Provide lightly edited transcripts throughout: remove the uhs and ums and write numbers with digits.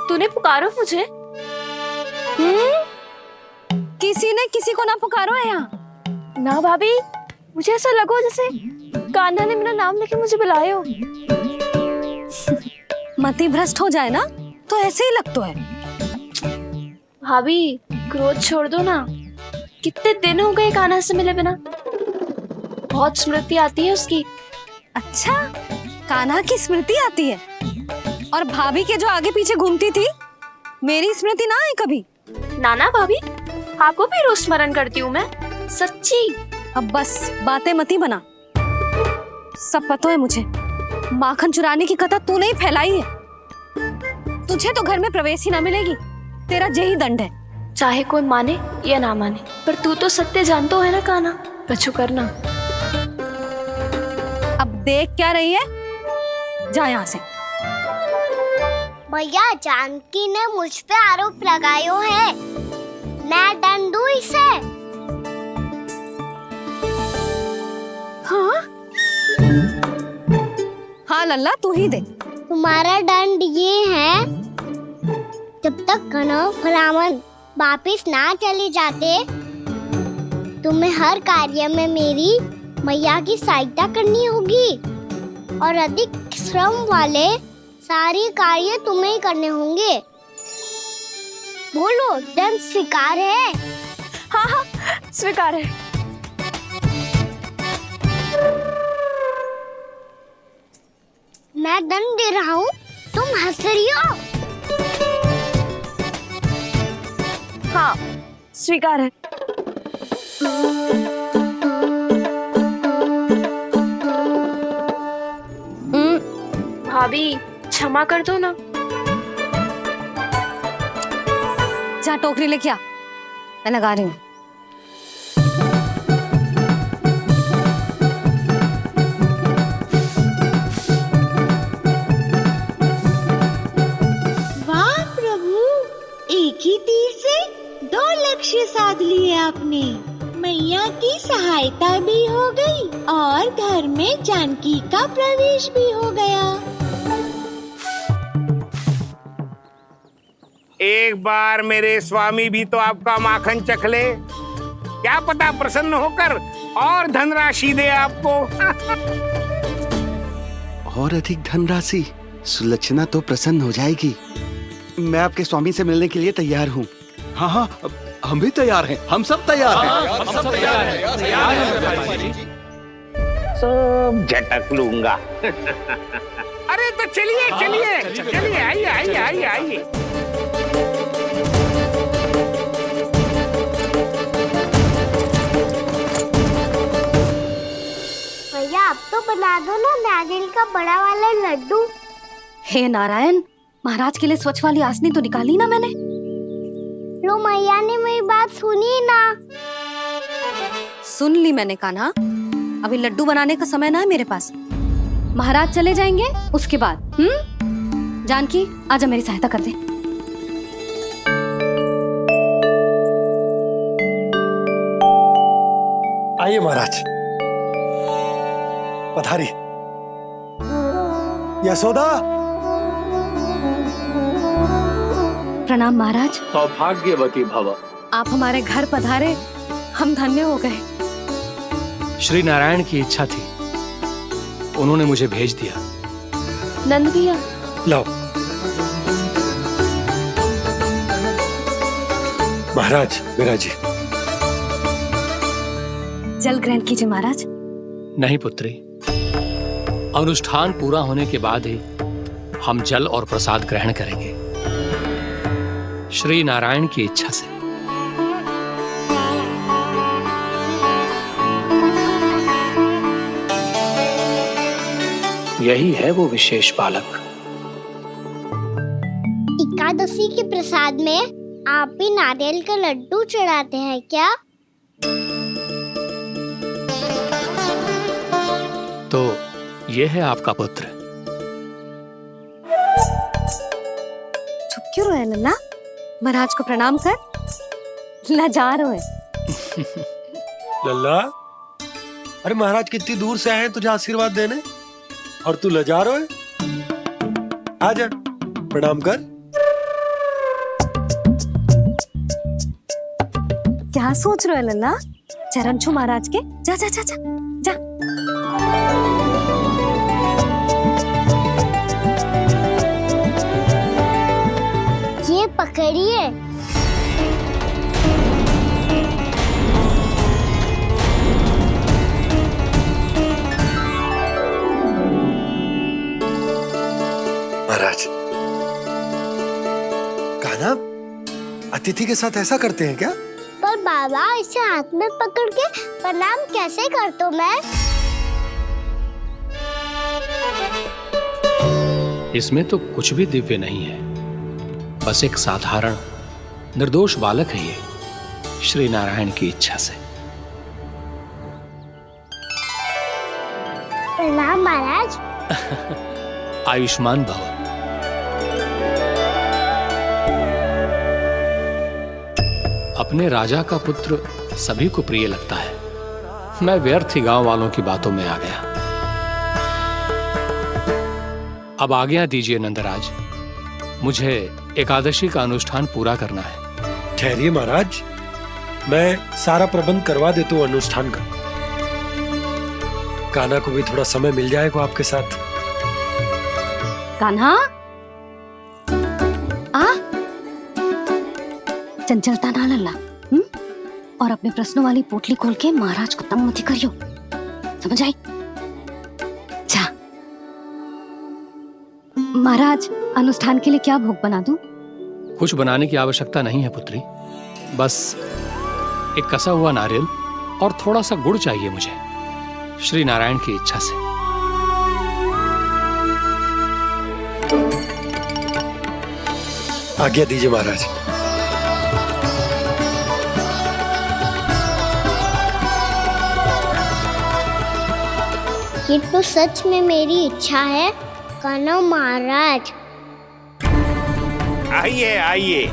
तूने पुकारो मुझे। किसी ने किसी को ना पुकारो है यहाँ। ना भाभी, मुझे ऐसा लगो जैसे कान्हा ने मेरा नाम लेके मुझे बुलाए हो। मति भ्रष्ट हो जाए ना तो ऐसे ही लगता है। भाभी क्रोध छोड़ दो ना, कितने दिन हो गए कान्हा से मिले बिना। बहुत स्मृति आती है उसकी। अच्छा, कान्हा की स्मृति आती है? और भाभी के जो आगे पीछे घूमती थी, मेरी स्मृति ना आई कभी? नाना भाभी, आपको भी रोज स्मरण करती हूँ मैं, सच्ची। अब बस बातें मती बना। सब पता है मुझे, माखन चुराने की कथा तूने ही फैलाई है। तुझे तो घर में प्रवेश ही ना मिलेगी, तेरा यही दंड है। चाहे कोई माने या ना माने, पर तू तो सत्य जानता है ना कान्हा, कछु करना। अब देख क्या रही है, जा यहाँ से। भैया, जानकी ने मुझ पे आरोप लगायो है, मैं दंड दूं इसे? हाँ हाँ लल्ला, तू ही दे। तुम्हारा दंड ये है, जब तक कनव फलावन वापिस ना चले जाते, तुम्हें हर कार्य में मेरी मैया की सहायता करनी होगी और अधिक श्रम वाले सारे कार्य तुम्हें ही करने होंगे। बोलो, दंड स्वीकार है? हाँ हाँ, स्वीकार है। मैं दंड दे रहा हूँ, तुम हंस रही हो? हाँ, स्वीकार है। भाभी क्षमा कर दो ना। जा टोकरी लेके आ, मैं लगा रही हूँ। वाह प्रभु, एक ही तीर से 2 लक्ष्य साध लिए आपने। मैया की सहायता भी हो गई और घर में जानकी का प्रवेश भी हो गया। एक बार मेरे स्वामी भी तो आपका माखन चख ले, क्या पता प्रसन्न होकर और धनराशि दे आपको। और अधिक धनराशि? सुलक्षणा तो प्रसन्न हो जाएगी। मैं आपके स्वामी से मिलने के लिए तैयार हूँ। हाँ हाँ, हम भी तैयार हैं, हम सब तैयार हैं। हम सब तैयार हैं। सब झटक लूंगा। अरे तो चलिए चलिए चलिए, आइए आइए आइए आइए। भैया, अब तो बना दो ना नारियल का बड़ा वाला लड्डू। हे नारायण, महाराज के लिए स्वच्छ वाली आसनी तो निकाली ना मैंने। लो, मैया ने मेरी बात सुनी ना। सुन ली मैंने कान्हा, अभी लड्डू बनाने का समय ना है मेरे पास। महाराज चले जाएंगे उसके बाद। जानकी, आजा मेरी सहायता कर दे। आइए महाराज, पधारी। यशोदा। प्रणाम महाराज। सौभाग्यवती भव। आप हमारे घर पधारे, हम धन्य हो गए। श्री नारायण की इच्छा थी, उन्होंने मुझे भेज दिया। नंद भैया, लाओ। महाराज, विराजी। जल ग्रहण कीजिए महाराज। नहीं पुत्री, अनुष्ठान पूरा होने के बाद ही हम जल और प्रसाद ग्रहण करेंगे, श्री नारायण की इच्छा से। यही है वो विशेष बालक। एकादशी के प्रसाद में आप भी नारियल का लड्डू चढ़ाते हैं क्या? तो ये है आपका पुत्र। चुप क्यों रहे लल्ला? महाराज को प्रणाम कर। लाचार हुए। लल्ला, अरे महाराज कितनी दूर से आए हैं तुझे आशीर्वाद देने, और तू लजा रहा है? आजा, प्रणाम कर। क्या सोच रहे हो लल्ला? चरण छू महाराज के। जा जा जा जा जा। ये पकड़िए। महाराज, कान्हा अतिथि के साथ ऐसा करते हैं क्या? पर बाबा, इसे हाथ में पकड़ के प्रणाम कैसे करता हूँ मैं? इसमें तो कुछ भी दिव्य नहीं है, बस एक साधारण निर्दोष बालक है ये, श्री नारायण की इच्छा से। प्रणाम महाराज। आयुष्मान भव। अपने राजा का पुत्र सभी को प्रिय लगता है। मैं व्यर्थ ही गांव वालों की बातों में आ गया। अब आज्ञा दीजिए नंदराज, मुझे एकादशी का अनुष्ठान पूरा करना है। ठहरिए महाराज, मैं सारा प्रबंध करवा देता हूँ अनुष्ठान का। कान्हा को भी थोड़ा समय मिल जाएगा आपके साथ। कान्हा, आ चंचलता ना लल्ला। और अपने प्रश्नों वाली पोटली खोल के महाराज को तंग मत करियो, समझ आई? जा। महाराज, अनुष्ठान के लिए क्या भोग बना दूं? कुछ बनाने की आवश्यकता नहीं है पुत्री, बस एक कसा हुआ नारियल और थोड़ा सा गुड़ चाहिए मुझे, श्री नारायण की इच्छा से। आज्ञा दीजिए महाराज। ये तो सच में मेरी इच्छा है कान्हा महाराज। आइए आइए,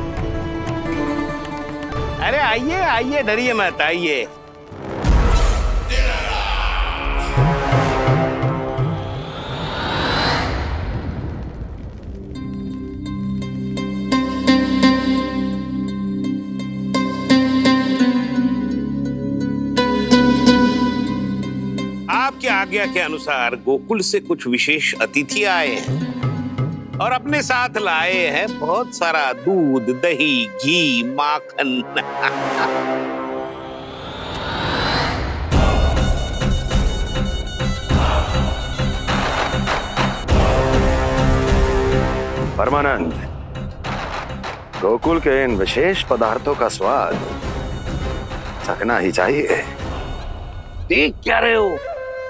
अरे आइए आइए, डरिए मत, आइए। आपकी आज्ञा के अनुसार गोकुल से कुछ विशेष अतिथि आए हैं और अपने साथ लाए हैं बहुत सारा दूध, दही, घी, माखन। परमानंद, गोकुल के इन विशेष पदार्थों का स्वाद चखना ही चाहिए। देख क्या रहे हो?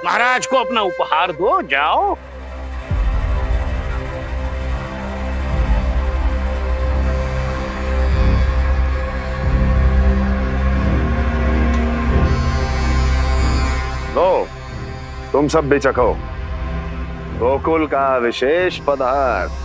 महाराज को अपना उपहार दो, जाओ। लो, तुम सब भी चखो गोकुल का विशेष पदार्थ।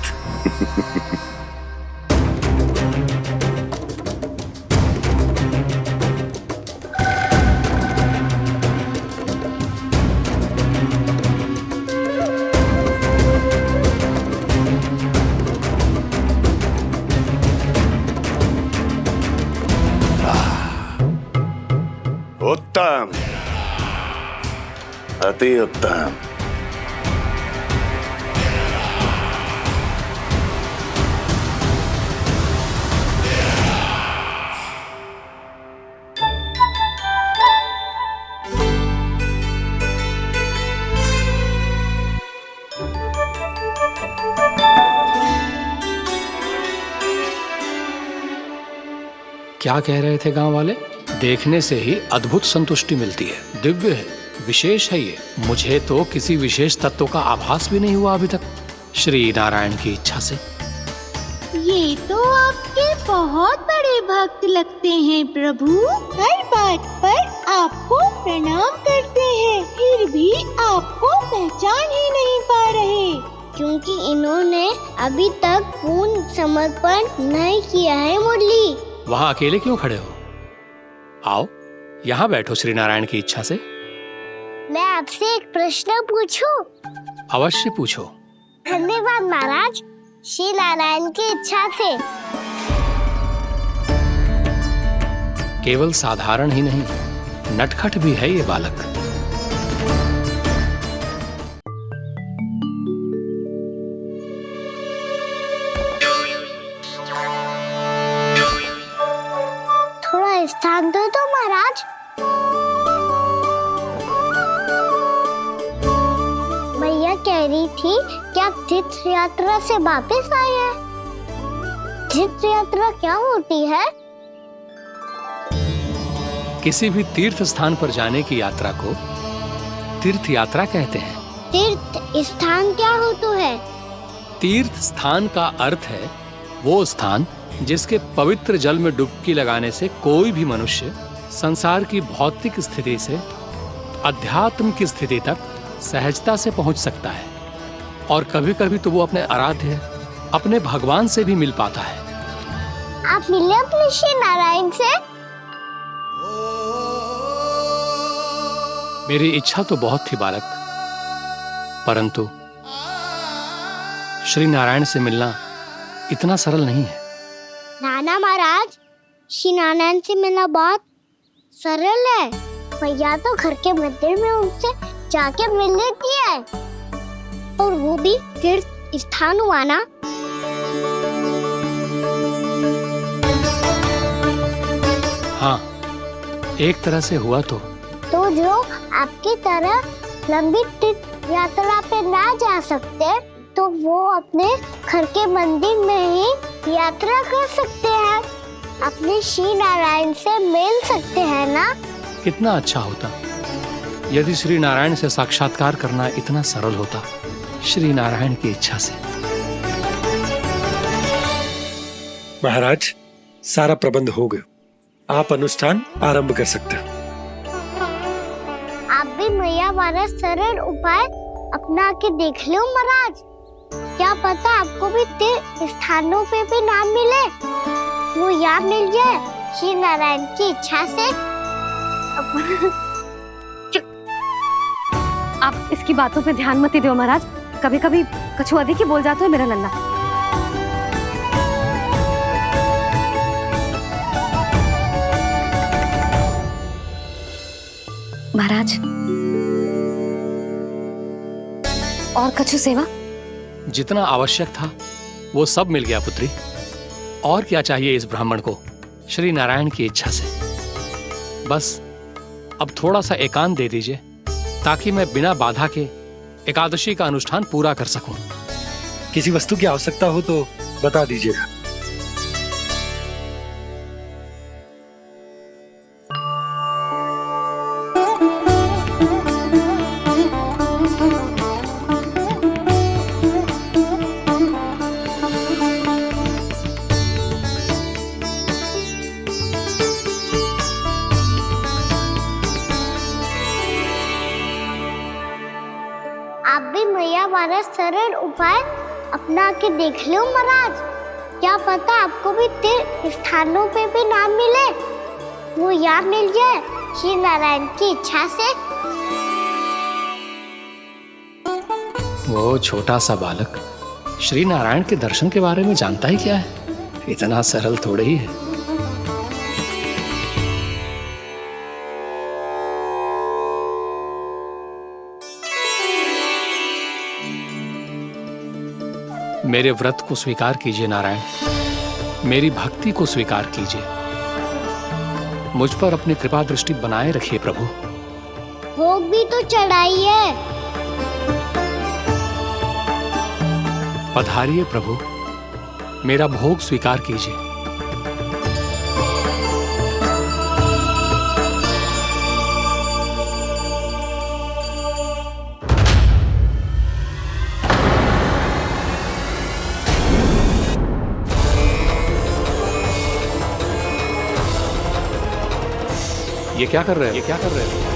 उत्तम, अति उत्तम। क्या कह रहे थे गांव वाले? देखने से ही अद्भुत संतुष्टि मिलती है, दिव्य है, विशेष है ये। मुझे तो किसी विशेष तत्व का आभास भी नहीं हुआ अभी तक, श्री नारायण की इच्छा से। ये तो आपके बहुत बड़े भक्त लगते हैं प्रभु। हर बात पर आपको प्रणाम करते हैं, फिर भी आपको पहचान ही नहीं पा रहे। क्योंकि इन्होंने अभी तक पूर्ण समर्पण नहीं किया है मुरली। वहां अकेले क्यों खड़े हो? आओ यहाँ बैठो श्री नारायण की इच्छा से। मैं आपसे एक प्रश्न पूछूं? अवश्य पूछो। धन्यवाद महाराज, श्री नारायण की इच्छा से। केवल साधारण ही नहीं, नटखट भी है ये बालक। थोड़ा स्थान दो तो महाराज। मैया कह रही थी कि आप तीर्थ यात्रा से वापस आए हैं। तीर्थ यात्रा क्या होती है? किसी भी तीर्थ स्थान पर जाने की यात्रा को तीर्थ यात्रा कहते हैं। तीर्थ स्थान क्या हो तो है? तीर्थ स्थान का अर्थ है वो स्थान जिसके पवित्र जल में डुबकी लगाने से कोई भी मनुष्य संसार की भौतिक स्थिति से अध्यात्म की स्थिति तक सहजता से पहुंच सकता है, और कभी कभी तो वो अपने आराध्य, अपने भगवान से भी मिल पाता है। आप मिले अपने श्री नारायण से? मेरी इच्छा तो बहुत थी बालक, परंतु श्री नारायण से मिलना इतना सरल नहीं है। नाना महाराज, श्री नारायण से मिलना बहुत सरल है। मैया तो घर के मंदिर में उनसे जाके मिल लेती है, और वो भी तीर्थ स्थान हुआ ना। हाँ, एक तरह से हुआ तो जो आपकी तरह लंबी तीर्थ यात्रा पे ना जा सकते, तो वो अपने घर के मंदिर में ही यात्रा कर सकते हैं, अपने श्री नारायण से मिल सकते हैं ना। कितना अच्छा होता यदि श्री नारायण से साक्षात्कार करना इतना सरल होता, श्री नारायण की इच्छा से। महाराज, सारा प्रबंध हो गया, आप अनुष्ठान आरंभ कर सकते हैं। आप भी मैया वाला सरल उपाय अपना के देख लो महाराज। क्या पता आपको भी तीर्थ स्थानों पे भी नाम मिले, वो यहाँ मिल जाए श्री नारायण की इच्छा से। आप इसकी बातों पे ध्यान मत दो महाराज, कभी कभी कछुआ देखी बोल जाता है मेरा लल्ला। महाराज, और कछु सेवा? जितना आवश्यक था वो सब मिल गया पुत्री। और क्या चाहिए इस ब्राह्मण को श्री नारायण की इच्छा से? बस अब थोड़ा सा एकांत दे दीजिए, ताकि मैं बिना बाधा के एकादशी का अनुष्ठान पूरा कर सकूं। किसी वस्तु की आवश्यकता हो तो बता दीजिएगा। आप भी मैया वाला सरल उपाय अपना के देख लो महाराज। क्या पता आपको भी तीर्थ स्थानों पे भी नाम मिले, वो यहाँ मिल जाए श्री नारायण की इच्छा से। वो छोटा सा बालक श्री नारायण के दर्शन के बारे में जानता ही क्या है? इतना सरल थोड़े ही है। मेरे व्रत को स्वीकार कीजिए नारायण, मेरी भक्ति को स्वीकार कीजिए। मुझ पर अपनी कृपा दृष्टि बनाए रखिए प्रभु। भोग भी तो चढ़ाइए। पधारिए प्रभु, मेरा भोग स्वीकार कीजिए। ये क्या कर रहे हैं? ये क्या कर रहे हैं?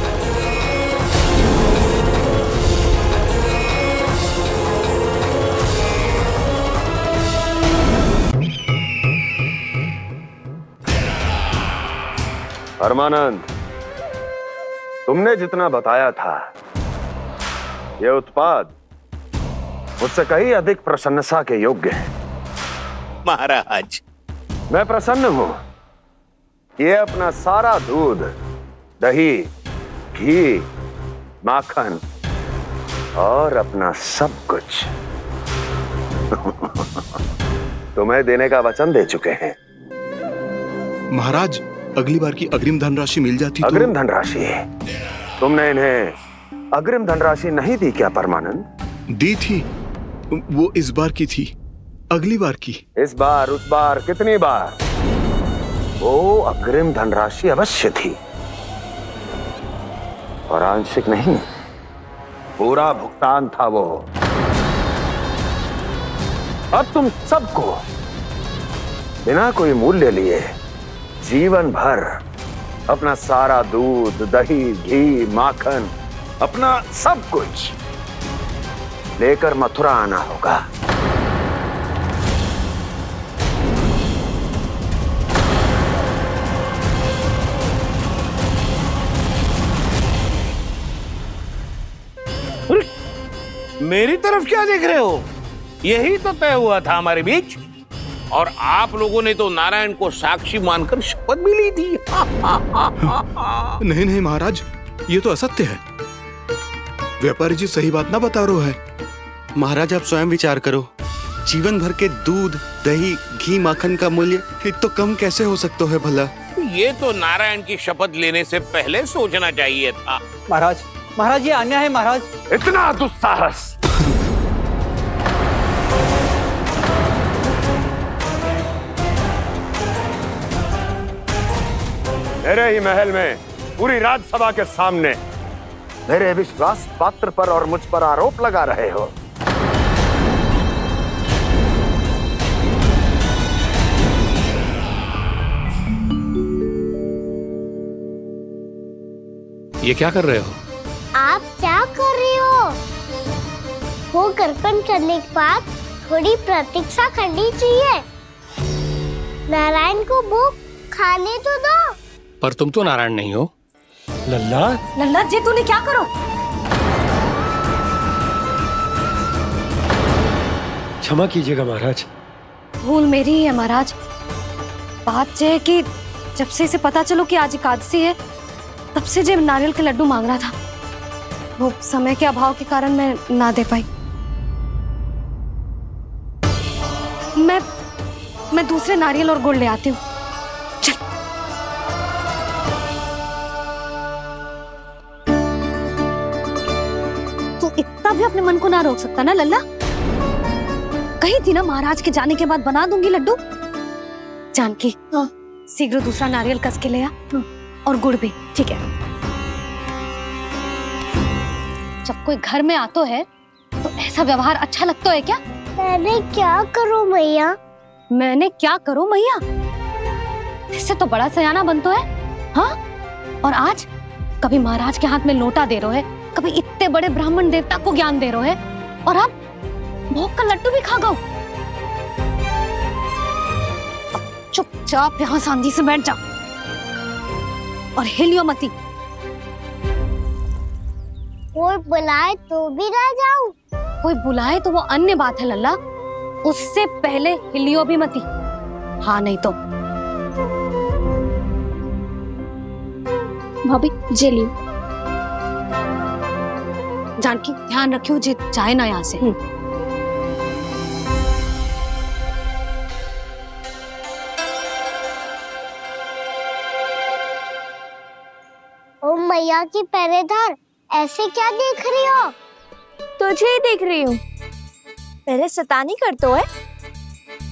परमानंद, तुमने जितना बताया था, ये उत्पाद मुझसे कहीं अधिक प्रशंसा के योग्य है। महाराज, मैं प्रसन्न हूं ये अपना सारा दूध, दही, घी, माखन और अपना सब कुछ तुम्हें देने का वचन दे चुके हैं। महाराज, अगली बार की अग्रिम धनराशि मिल जाती तो। अग्रिम धनराशि? तुमने इन्हें अग्रिम धनराशि नहीं दी क्या परमानंद? दी थी, वो इस बार की थी, अगली बार की। इस बार, उस बार, कितनी बार? वो अग्रिम धनराशि अवश्य थी और आंशिक नहीं, पूरा भुगतान था वो। अब तुम सबको बिना कोई मूल्य लिए जीवन भर अपना सारा दूध, दही, घी, माखन, अपना सब कुछ लेकर मथुरा आना होगा। मेरी तरफ क्या देख रहे हो? यही तो तय हुआ था हमारे बीच, और आप लोगों ने तो नारायण को साक्षी मानकर शपथ भी ली थी। नहीं नहीं महाराज, ये तो असत्य है। व्यापारी जी सही बात ना बता रहे है। महाराज, आप स्वयं विचार करो, जीवन भर के दूध, दही, घी, माखन का मूल्य तो कम कैसे हो सकता है भला? ये तो नारायण की शपथ लेने से पहले सोचना चाहिए था। महाराज, महाराज, ये अन्याय है महाराज। इतना दुस्साहस! मेरे ही महल में पूरी राजसभा के सामने मेरे विश्वास पात्र पर और मुझ पर आरोप लगा रहे हो। ये क्या कर रहे हो? आप क्या कर रहे हो? वो करपन करने के बाद थोड़ी प्रतीक्षा करनी चाहिए। नारायण को भूख खाने तो दो। पर तुम तो नारायण नहीं हो। लल्ला, लल्ला जी, तूने क्या करो? क्षमा कीजिएगा महाराज। भूल मेरी ही है महाराज। बात ये है कि जब से इसे पता चलो कि आज एकादशी है, तब से जब नारियल के लड्डू मांग रहा था, वो समय के अभाव के कारण मैं ना दे पाई। मैं दूसरे नारियल और गुड़ ले आती हूँ। चल। तू इतना भी अपने मन को ना रोक सकता ना लल्ला? कही थी ना महाराज के जाने के बाद बना दूंगी लड्डू। जानकी, शीघ्र दूसरा नारियल कस के ले आ, और गुड़ भी। ठीक है। जब कोई घर में आता है तो ऐसा व्यवहार अच्छा लगता है क्या? मैंने क्या करूं मैया? मैंने क्या करूं मैया? इससे तो बड़ा सयाना बनतो है। हाँ? और आज कभी महाराज के हाथ में लोटा दे रहे है, कभी इतने बड़े ब्राह्मण देवता को ज्ञान दे रहे है, और अब भोग का लड्डू भी खा गो। चुपचाप यहाँ शांति से बैठ जा और हिलियो मती। कोई बुलाए तो भी ना जाऊं? कोई बुलाए तो वो अन्य बात है लल्ला, उससे पहले हिलियो भी मती। हाँ नहीं तो। भाभी जेली। जानकी, ध्यान रखियो जे जाए ना यहाँ से। ओ मैया की पहरेदार, ऐसे क्या देख रही हो? तुझे ही देख रही हूँ। पहले शैतानी करतो है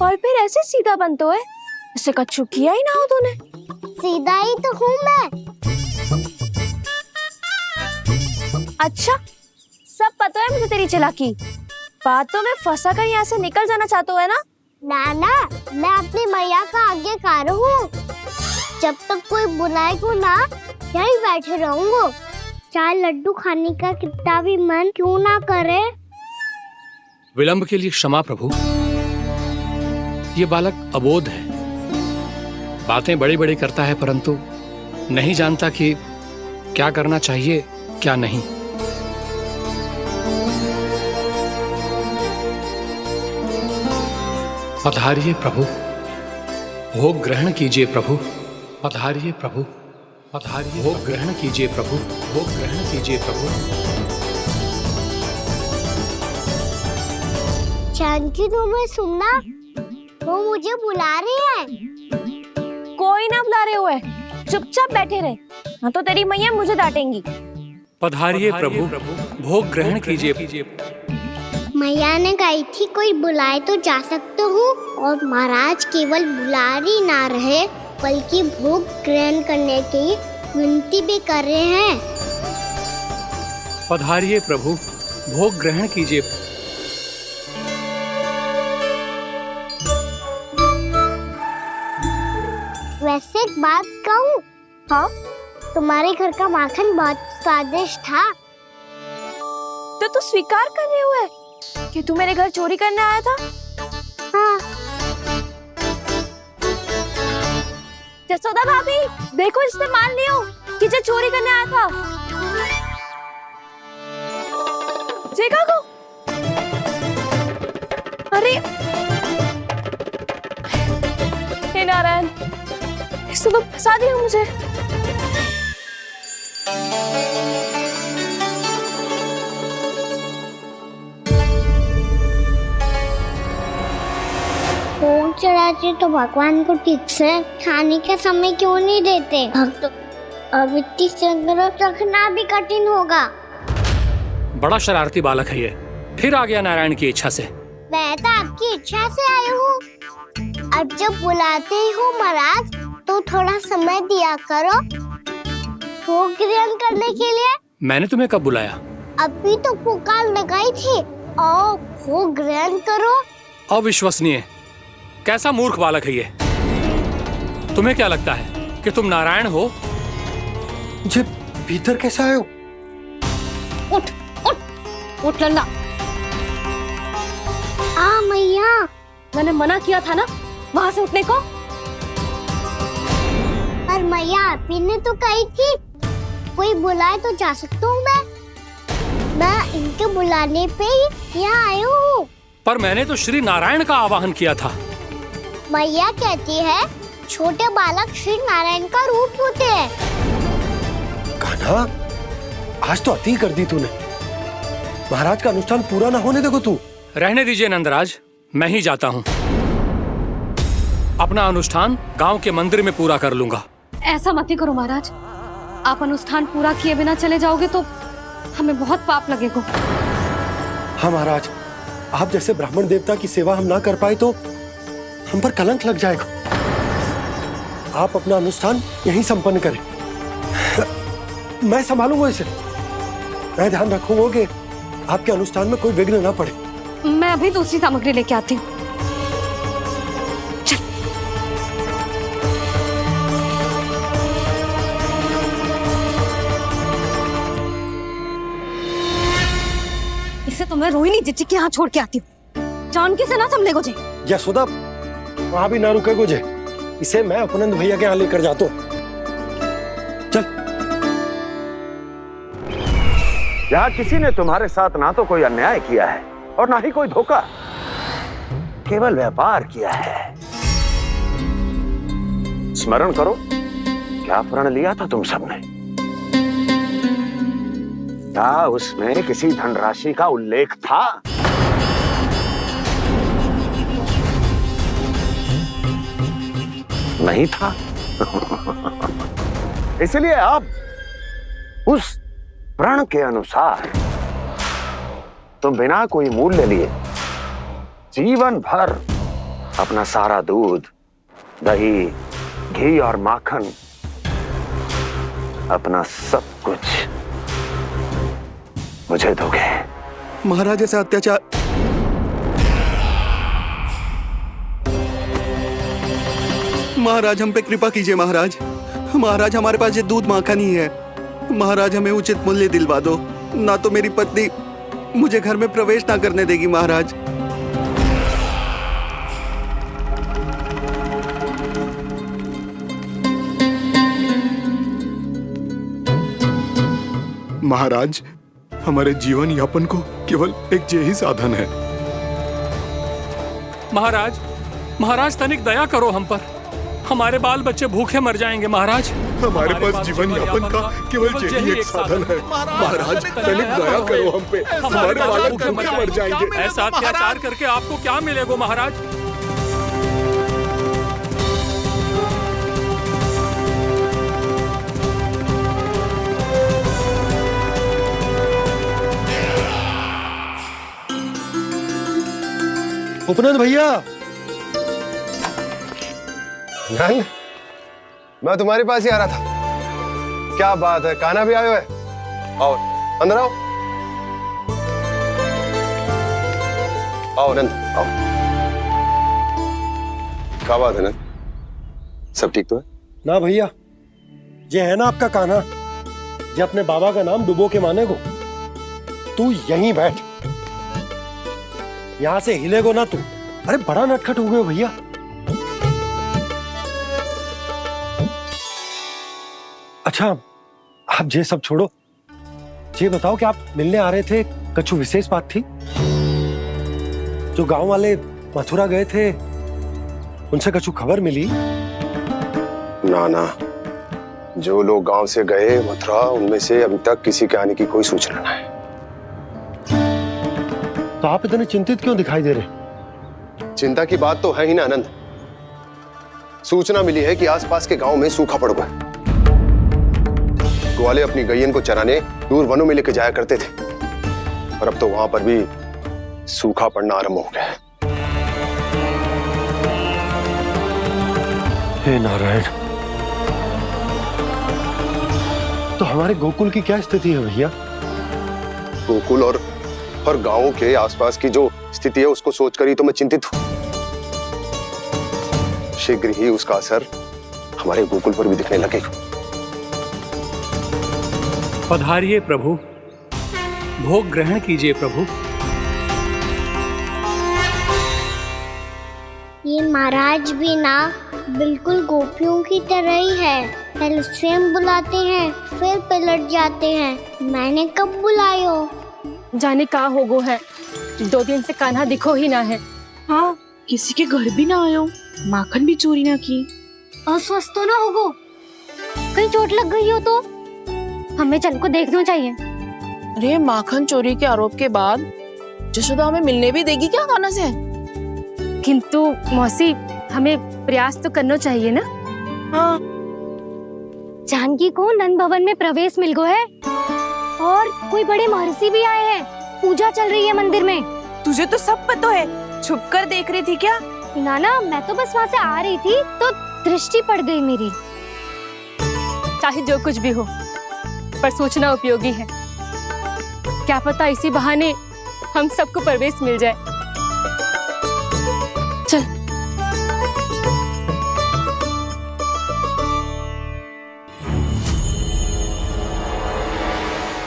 और फिर ऐसे सीधा बनतो है, ऐसे कछु किया ही ना हो तूने। सीधा ही तो हूँ मैं। अच्छा, सब पता है मुझे तेरी चालाकी। बातों में फंसा कर यहाँ से निकल जाना चाहते है ना? नाना, मैं अपनी मैया का आज्ञाकार हूँ। जब तक कोई बुलाएगा ना, यहीं बैठे रहूंगा, चाहे लड्डू खाने का कितना भी मन क्यों ना करे। विलंब के लिए क्षमा प्रभु। ये बालक अबोध है, बातें बड़ी बड़ी करता है, परंतु नहीं जानता कि क्या करना चाहिए क्या नहीं। पधारिए प्रभु, भोग ग्रहण कीजिए प्रभु। पधारिए प्रभु, पधारिए। भोग ग्रहण कीजिए प्रभु, भोग ग्रहण कीजिए प्रभु। जानकी तुम्हें सुनना, वो मुझे बुला रहे हैं। कोई ना बुला रहे हुए, चुपचाप बैठे रहे, हाँ तो तेरी मैया मुझे डांटेंगी। पधारिए प्रभु, भोग ग्रहण कीजिए। मैया ने कही थी कोई बुलाए तो जा सकते हूँ, और महाराज केवल बुला ही ना रहे बल्कि भोग ग्रहण करने की विनती भी कर रहे हैं। पधारिए प्रभु, भोग ग्रहण कीजिए। वैसे एक बात कहूँ? हाँ? तुम्हारे घर का माखन बहुत स्वादिष्ट था। तो तू स्वीकार कर रहे हुए कि तू मेरे घर चोरी करने आया था? हाँ। जसोदा भाभी, देखो इसने मान लियो कि जो चोरी करने आया था। देखा को? अरे हे नारायण, इसने तो फंसा दिया मुझे। भोग चढ़ाते तो भगवान को ठीक से खाने का समय क्यों नहीं देते? भक्त अब इतनी संग्रह रखना भी कठिन होगा। बड़ा शरारती बालक है ये, फिर आ गया नारायण की इच्छा से। मैं तो आपकी इच्छा से आई हूँ। अब जब बुलाते ही हो महाराज तो थोड़ा समय दिया करो भोग ग्रहण करने के लिए। मैंने तुम्हें कब बुलाया? अभी तो पुकार लगाई थी, आओ भोग ग्रहण करो। अविश्वसनीय, कैसा मूर्ख बालक है ये। तुम्हें क्या लगता है कि तुम नारायण हो? जी भीतर कैसे आए हो? उठ उठ उठ लंडा। मैया, मैंने मना किया था ना वहां से उठने को। पर मैया आपी ने तो कही थी कोई बुलाए तो जा सकता हूँ मैं इनके बुलाने पे ही यहाँ आई हूँ। पर मैंने तो श्री नारायण का आवाहन किया था। मैया कहती है छोटे बालक श्री नारायण का रूप होते हैं। कान्हा, आज तो अति कर दी तूने। महाराज का अनुष्ठान पूरा ना होने देखो तू। रहने दीजिए नंदराज, मैं ही जाता हूँ। अपना अनुष्ठान गांव के मंदिर में पूरा कर लूंगा। ऐसा मत ही करो महाराज, आप अनुष्ठान पूरा किए बिना चले जाओगे तो हमें बहुत पाप लगेगा। हाँ महाराज, आप जैसे ब्राह्मण देवता की सेवा हम ना कर पाए तो हम पर कलंक लग जाएगा। आप अपना अनुष्ठान यहीं संपन्न करें, मैं संभालूंगा इसे। मैं ध्यान रखूंगा कि आपके अनुष्ठान में कोई विघ्न ना पड़े। मैं अभी दूसरी सामग्री लेके आती हूँ। इसे तो मैं रोहिणी जीजी के यहाँ छोड़ के आती हूँ। जानकी से ना संभले गुजे। यशोदा, वहां भी ना रुके गुजे। इसे मैं अपनंद भैया के यहाँ लेकर जाता हूँ। चल। यहाँ किसी ने तुम्हारे साथ ना तो कोई अन्याय किया है और ना ही कोई धोखा, केवल व्यापार किया है। स्मरण करो, क्या प्रण लिया था तुम सबने? क्या उसमें किसी धनराशि का उल्लेख था? नहीं था। इसलिए अब उस प्रण के अनुसार तुम बिना कोई मूल्य लिए जीवन भर अपना सारा दूध, दही, घी और माखन, अपना सब कुछ मुझे दोगे। महाराज ऐसा अत्याचार। महाराज हम पे कृपा कीजिए। महाराज, महाराज हमारे पास ये दूध माखन ही है। महाराज हमें उचित मूल्य दिलवा दो, ना तो मेरी पत्नी मुझे घर में प्रवेश ना करने देगी। महाराज महाराज, हमारे जीवन यापन को केवल एक यही साधन है। महाराज, महाराज तनिक दया करो हम पर। हमारे बाल बच्चे भूखे मर जाएंगे महाराज। हमारे पास जीवन यापन का केवल यही एक साधन है। महाराज तनिक दया करो हम पे, हमारे बालक भूखे मर जाएंगे। ऐसा अत्याचार करके आपको क्या मिलेगा महाराज? उपनंद भैया, नंद, मैं तुम्हारे पास ही आ रहा था। क्या बात है, कान्हा भी आयो है? आओ अंदर आओ। आओ नंद आओ। क्या बात है नंद, सब ठीक तो है? ना भैया, ये है ना आपका कान्हा, ये अपने बाबा का नाम डुबो के माने को। तू यहीं बैठ, यहां से हिलेगो ना तू। अरे बड़ा नटखट हो गए भैया। अच्छा, आप ये सब छोड़ो, ये बताओ कि आप मिलने आ रहे थे, कछु विशेष बात थी? जो गांव वाले मथुरा गए थे, उनसे कछु खबर मिली? ना ना, जो लोग गांव से गए मथुरा, उनमें से अभी तक किसी के आने की कोई सूचना नहीं है। तो आप इतने चिंतित क्यों दिखाई दे रहे? चिंता की बात तो है ही ना आनंद। सूचना मिली है कि आसपास के गांव में सूखा पड़ गया। ग्वाले अपनी गैयन को चराने दूर वनों में लेके जाया करते थे, और अब तो वहां पर भी सूखा पड़ना आरंभ हो गया है। हे नारायण, तो हमारे गोकुल की क्या स्थिति है भैया? गोकुल और गांवों के आसपास की जो स्थिति है उसको सोचकर ही तो मैं चिंतित हूं। शीघ्र ही उसका असर हमारे गोकुल पर भी दिखने लगेगा। पधारिए प्रभु, भोग ग्रहण कीजिए प्रभु। ये महाराज भी ना बिल्कुल गोपियों की तरह ही है। पहले स्वयं बुलाते हैं, फिर पलट जाते हैं। मैंने कब बुलायो? जाने का होगो है, 2 दिन से कान्हा दिखो ही ना है। हाँ, किसी के घर भी ना आयो, माखन भी चोरी ना की। अस्वस्थ तो ना होगो? कहीं चोट लग गई हो तो? हमें चल को देखना चाहिए। अरे माखन चोरी के आरोप के बाद जशोदा हमें मिलने भी देगी क्या कान्हा से? किंतु मौसी, हमें प्रयास तो करना चाहिए ना। हाँ, जानकी को नंद भवन में प्रवेश मिल गो है, और कोई बड़े महर्षि भी आए हैं। पूजा चल रही है मंदिर में। तुझे तो सब पता है, छुप कर देख रही थी क्या? ना, मैं तो बस वहाँ से आ रही थी तो दृष्टि पड़ गई मेरी। चाहे जो कुछ भी हो, पर सूचना उपयोगी है। क्या पता इसी बहाने हम सबको प्रवेश मिल जाए। चल।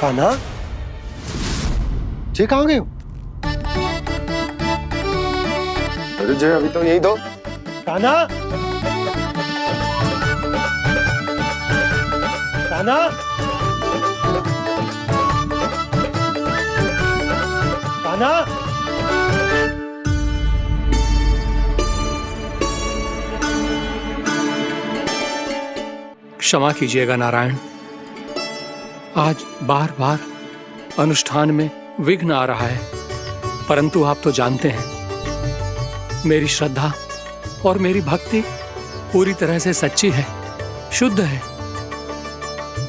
कान्हा, जे कहाँ गए हो? अरे जय, अभी तो यही दो। कान्हा, कान्हा, कान्हा। क्षमा कीजिएगा नारायण, आज बार बार अनुष्ठान में विघ्न आ रहा है, परंतु आप तो जानते हैं मेरी श्रद्धा और मेरी भक्ति पूरी तरह से सच्ची है, शुद्ध है।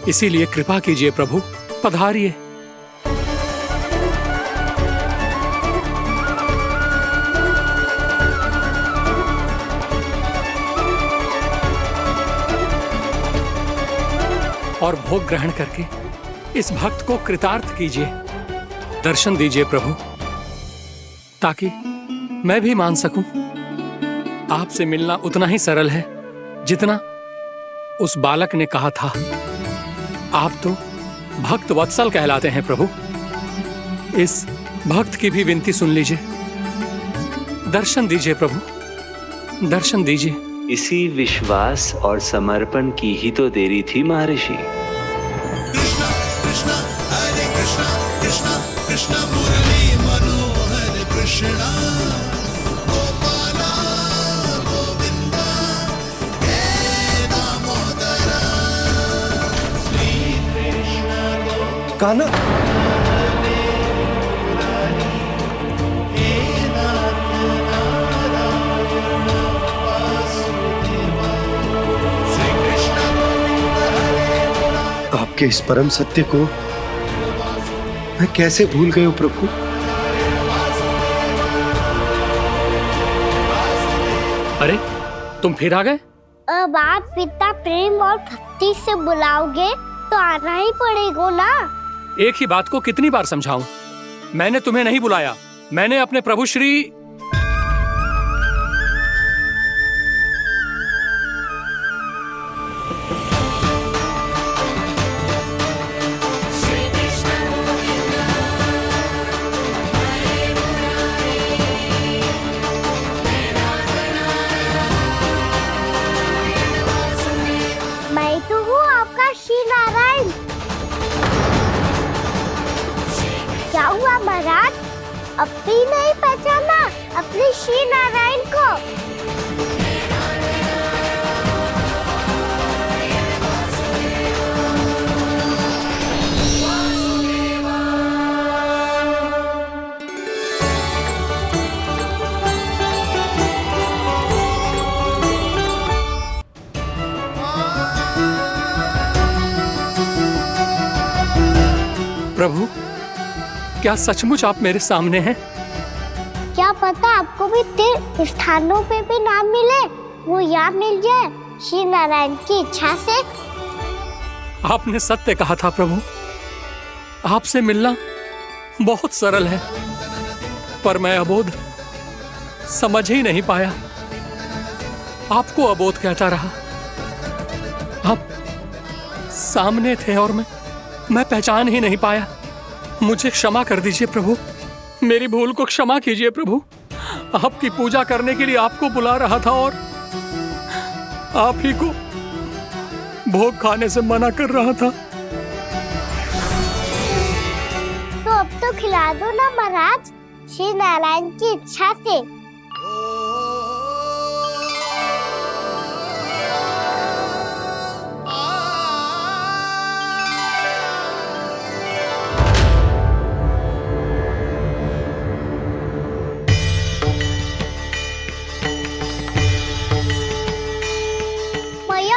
इसीलिए कृपा कीजिए प्रभु, पधारिए। और भोग ग्रहण करके इस भक्त को कृतार्थ कीजिए। दर्शन दीजिए प्रभु, ताकि मैं भी मान सकूं। आपसे मिलना उतना ही सरल है जितना उस बालक ने कहा था। आप तो भक्त वत्सल कहलाते हैं प्रभु। इस भक्त की भी विनती सुन लीजिए। दर्शन दीजिए प्रभु, दर्शन दीजिए। इसी विश्वास और समर्पण की ही तो देरी थी महर्षि। कृष्णा कृष्णा हरे कृष्णा, कृष्णा कृष्णा मुरली मनोहर कृष्णा, गोपाला गोविंदा, कान्हा, आपके इस परम सत्य को मैं कैसे भूल गया प्रभु। अरे तुम फिर आ गए? अब आप इतना प्रेम और भक्ति से बुलाओगे तो आना ही पड़ेगा ना। एक ही बात को कितनी बार समझाऊं? मैंने तुम्हें नहीं बुलाया, मैंने अपने प्रभु श्री मैं तो हूँ आपका श्री नारायण। क्या हुआ महाराज, अब भी नहीं पहचाना अपने श्री नारायण को? प्रभु, क्या सचमुच आप मेरे सामने हैं? क्या पता आपको भी तीर्थ स्थानों पे भी नाम मिले, वो यहाँ मिल जाए श्री नारायण की इच्छा से। आपने सत्य कहा था प्रभु, आपसे मिलना बहुत सरल है, पर मैं अबोध समझ ही नहीं पाया। आपको अबोध कहता रहा। आप सामने थे और मैं पहचान ही नहीं पाया। मुझे क्षमा कर दीजिए प्रभु, मेरी भूल को क्षमा कीजिए प्रभु। आपकी पूजा करने के लिए आपको बुला रहा था और आप ही को भोग खाने से मना कर रहा था। तो अब तो खिला दो ना महाराज, श्री नारायण की इच्छा से।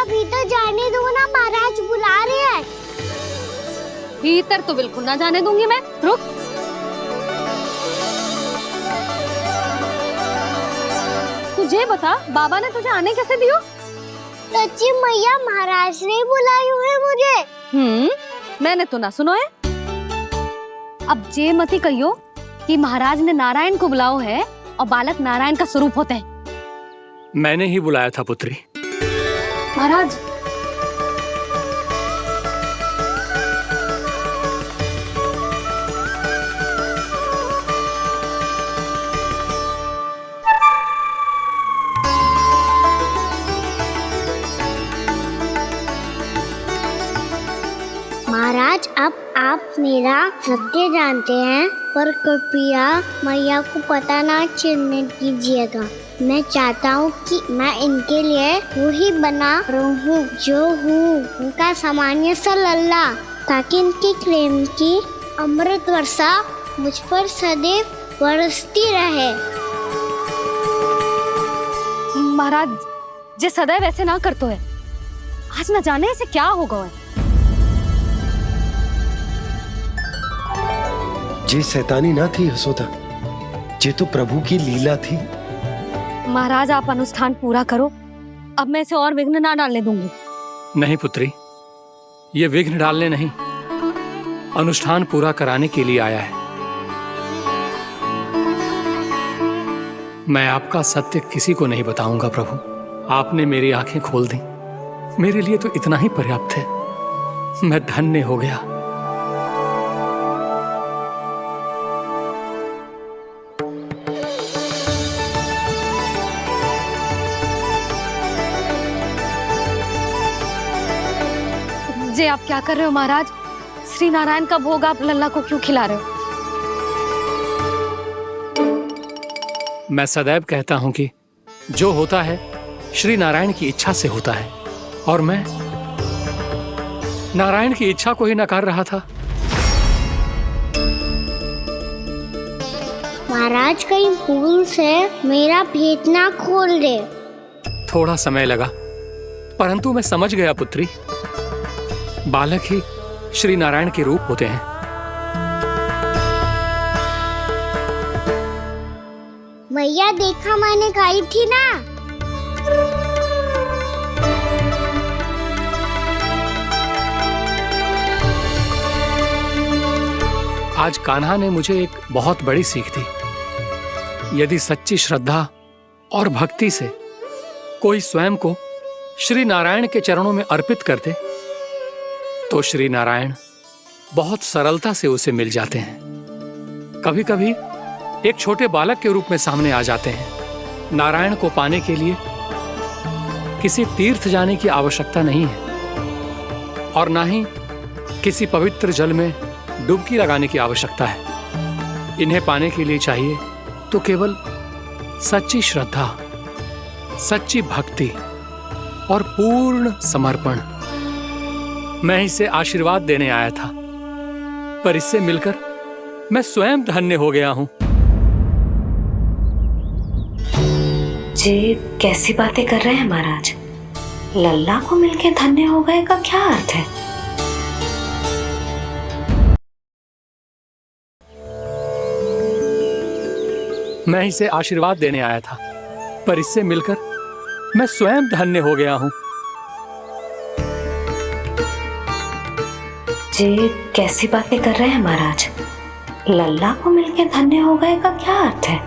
भीतर जाने दो ना, महाराज बुला रहे हैं। भीतर तो बिल्कुल ना जाने दूंगी मैं, रुक। तुझे बता, बाबा ने तुझे आने कैसे दियो? सच्ची मैया, महाराज ने बुलाई हुई मुझे। मैंने तो ना सुनो है। अब जे मती कहियो कि महाराज ने नारायण को बुलाओ है और बालक नारायण का स्वरूप होते हैं। मैंने ही बुलाया था पुत्री। महाराज, महाराज, अब आप मेरा सत्य जानते हैं, पर कृपया मैया को पता ना चलने दीजिएगा। मैं चाहता हूँ कि मैं इनके लिए वही बना रहूँ जो हूँ, उनका सामान्य सा लल्ला, ताकि इनके प्रेम की अमृत वर्षा मुझ पर सदैव बरसती रहे। महाराज, जे सदैव ऐसे ना करतो है, आज न जाने इसे क्या होगा है। जे शैतानी ना थी यशोदा, जे तो प्रभु की लीला थी। महाराज, आप अनुष्ठान पूरा करो, अब मैं इसे और विघ्न ना डालने दूंगी। नहीं पुत्री, ये विघ्न डालने नहीं, अनुष्ठान पूरा कराने के लिए आया है। मैं आपका सत्य किसी को नहीं बताऊंगा प्रभु। आपने मेरी आंखें खोल दी, मेरे लिए तो इतना ही पर्याप्त है। मैं धन्य हो गया। जे आप क्या कर रहे हो महाराज? श्री नारायण का भोग आप लल्ला को क्यों खिला रहे हो? मैं सदैव कहता हूं कि जो होता है श्री नारायण की इच्छा से होता है, और मैं नारायण की इच्छा को ही नकार रहा था। महाराज कहीं भूल से मेरा भेद ना खोल दे। थोड़ा समय लगा, परंतु मैं समझ गया पुत्री। बालक ही श्री नारायण के रूप होते हैं। मैया देखा मैंने कही थी ना। आज कान्हा ने मुझे एक बहुत बड़ी सीख दी। यदि सच्ची श्रद्धा और भक्ति से कोई स्वयं को श्री नारायण के चरणों में अर्पित कर दे, तो श्री नारायण बहुत सरलता से उसे मिल जाते हैं। कभी कभी एक छोटे बालक के रूप में सामने आ जाते हैं। नारायण को पाने के लिए किसी तीर्थ जाने की आवश्यकता नहीं है और ना ही किसी पवित्र जल में डुबकी लगाने की आवश्यकता है। इन्हें पाने के लिए चाहिए तो केवल सच्ची श्रद्धा, सच्ची भक्ति और पूर्ण समर्पण। मैं इसे आशीर्वाद देने आया था, पर इससे मिलकर मैं स्वयं धन्य हो गया हूं। जी कैसी बातें कर रहे हैं महाराज? लल्ला को मिलके धन्य हो गए का क्या अर्थ है? मैं इसे आशीर्वाद देने आया था, पर इससे मिलकर मैं स्वयं धन्य हो गया हूं। जी कैसी बातें कर रहे हैं महाराज? लल्ला को मिलके धन्य हो गए का क्या अर्थ है?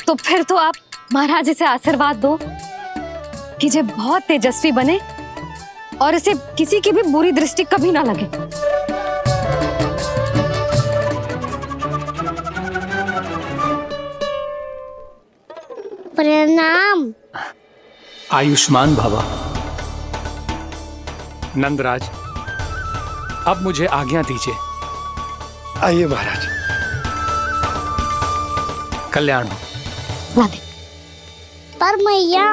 तो फिर तो आप महाराज से आशीर्वाद दो कि जे बहुत तेजस्वी बने और इसे किसी की भी बुरी दृष्टि कभी ना लगे। प्रणाम। आयुष्मान भव। नंदराज, अब मुझे आज्ञा दीजिए। आइए महाराज। कल्याण हो। पर मैया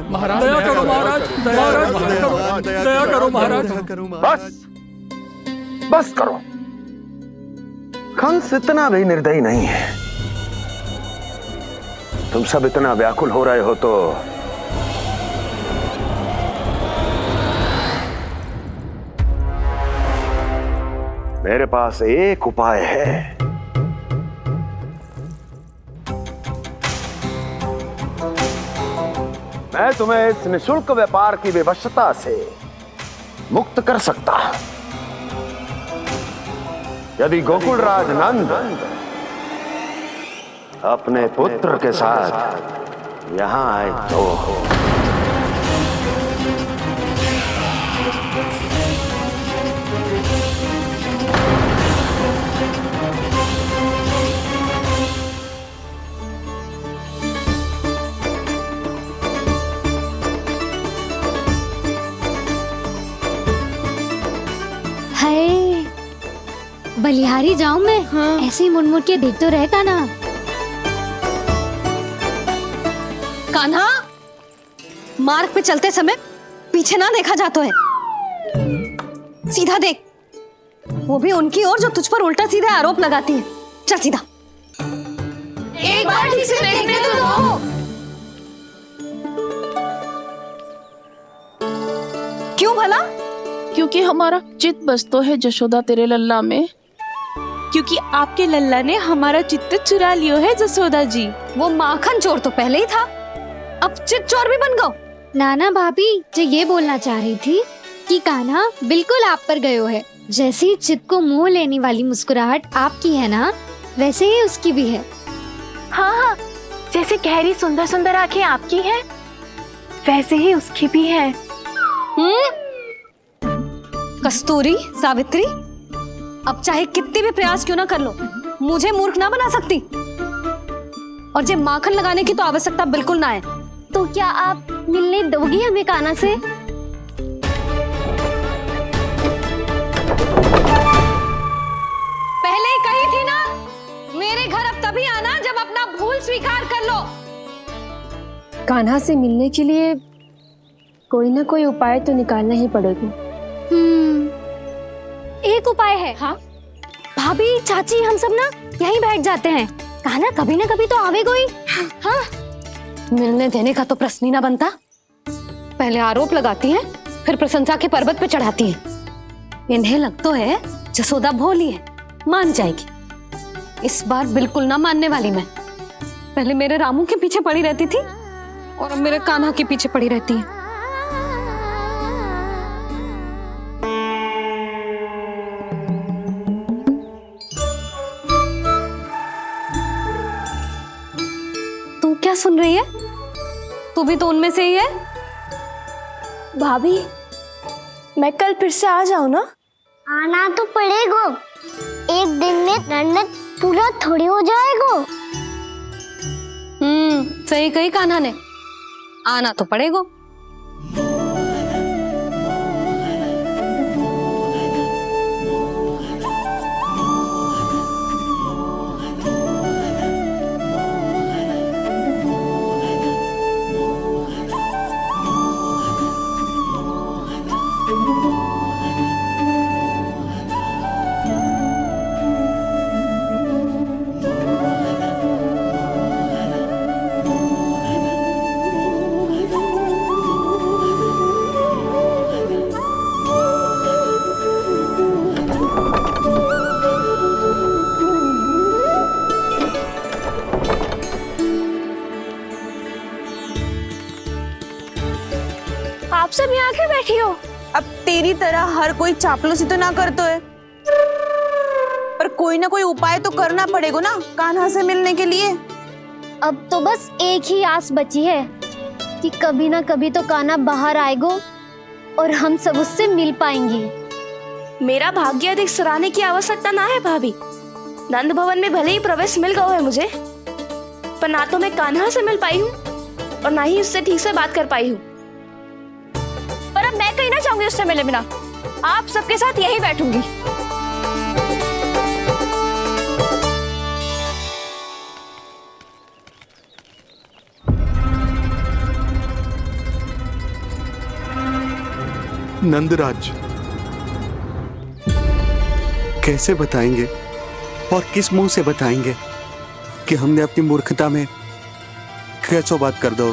महाराज, दया करो महाराज, दया करो महाराज। बस करो। कंस इतना भी निर्दयी नहीं है। तुम सब इतना व्याकुल हो रहे हो तो मेरे पास एक उपाय है। मैं तुम्हें इस निशुल्क व्यापार की विवशता से मुक्त कर सकता हूं। यदि गोकुलराज नंद अपने पुत्र के साथ यहां आए तो बलिहारी जाऊं मैं? हाँ। ऐसे ही मुड़ के देख तो रहेगा ना। कान्हा, मार्ग पे चलते समय पीछे ना देखा जाता है। सीधा देख, वो भी उनकी ओर जो तुझ पर उल्टा सीधा आरोप लगाती है। चल सीधा। एक बार ठीक से देखने तो दो। क्यों भला? क्योंकि हमारा चित्त बसतो है जशोदा तेरे लल्ला में। क्योंकि आपके लल्ला ने हमारा चित्त चुरा लियो है जसोदा जी। वो माखन चोर तो पहले ही था, अब चित्त चोर भी बन गो। नाना भाभी जो ये बोलना चाह रही थी कि कान्हा बिल्कुल आप पर गयो है। जैसे ही चित्त को मोह लेने वाली मुस्कुराहट आपकी है ना, वैसे ही उसकी भी है। हाँ हाँ, जैसे गहरी सुंदर सुंदर आंखें आपकी हैं, वैसे ही उसकी भी है। कस्तूरी, सावित्री, अब चाहे कितने भी प्रयास क्यों ना कर लो, मुझे मूर्ख ना बना सकती। और जे माखन लगाने की तो आवश्यकता बिल्कुल ना है। तो क्या आप मिलने दोगी हमें कान्हा से? पहले ही कही थी ना, मेरे घर अब तभी आना जब अपना भूल स्वीकार कर लो। कान्हा से मिलने के लिए कोई ना कोई उपाय तो निकालना ही पड़ेगा। एक उपाय है। हाँ भाभी, चाची, हम सब ना यहीं बैठ जाते हैं। कान्हा कभी ना कभी तो आवेगा ही। हाँ मिलने देने का तो प्रश्न ही ना बनता। पहले आरोप लगाती हैं, फिर प्रशंसा के पर्वत पे चढ़ाती हैं। इन्हें लग तो है जसोदा भोली है, मान जाएगी। इस बार बिल्कुल ना मानने वाली मैं। पहले मेरे रामू के पीछे पड़ी रहती थी और अब मेरे कान्हा के पीछे पड़ी रहती है। तू क्या सुन रही है? तू भी तो उनमें से ही है। भाभी, मैं कल फिर से आ जाऊं ना? आना तो पड़ेगा। एक दिन में रन्नत पूरा थोड़ी हो जाएगा। सही कही कान्हा ने, आना तो पड़ेगा। आप सब यहाँ क्यों बैठी हो? अब तेरी तरह हर कोई चापलूसी तो ना करतो है, पर कोई ना कोई उपाय तो करना पड़ेगा ना कान्हा से मिलने के लिए। अब तो बस एक ही आस बची है कि कभी ना कभी तो कान्हा बाहर आएगा और हम सब उससे मिल पाएंगे। मेरा भाग्य अधिक सराहने की आवश्यकता ना है भाभी। नंद भवन में भले ही प्रवेश मिल गया है मुझे, पर ना तो मैं कान्हा से मिल पाई हूँ और ना ही उससे ठीक से बात कर पाई हूँ। पर अब मैं कहीं ना चाहूंगी उससे मिले बिना। आप सबके साथ यही बैठूंगी। नंदराज, कैसे बताएंगे और किस मुंह से बताएंगे कि हमने अपनी मूर्खता में कैसो बात कर दो।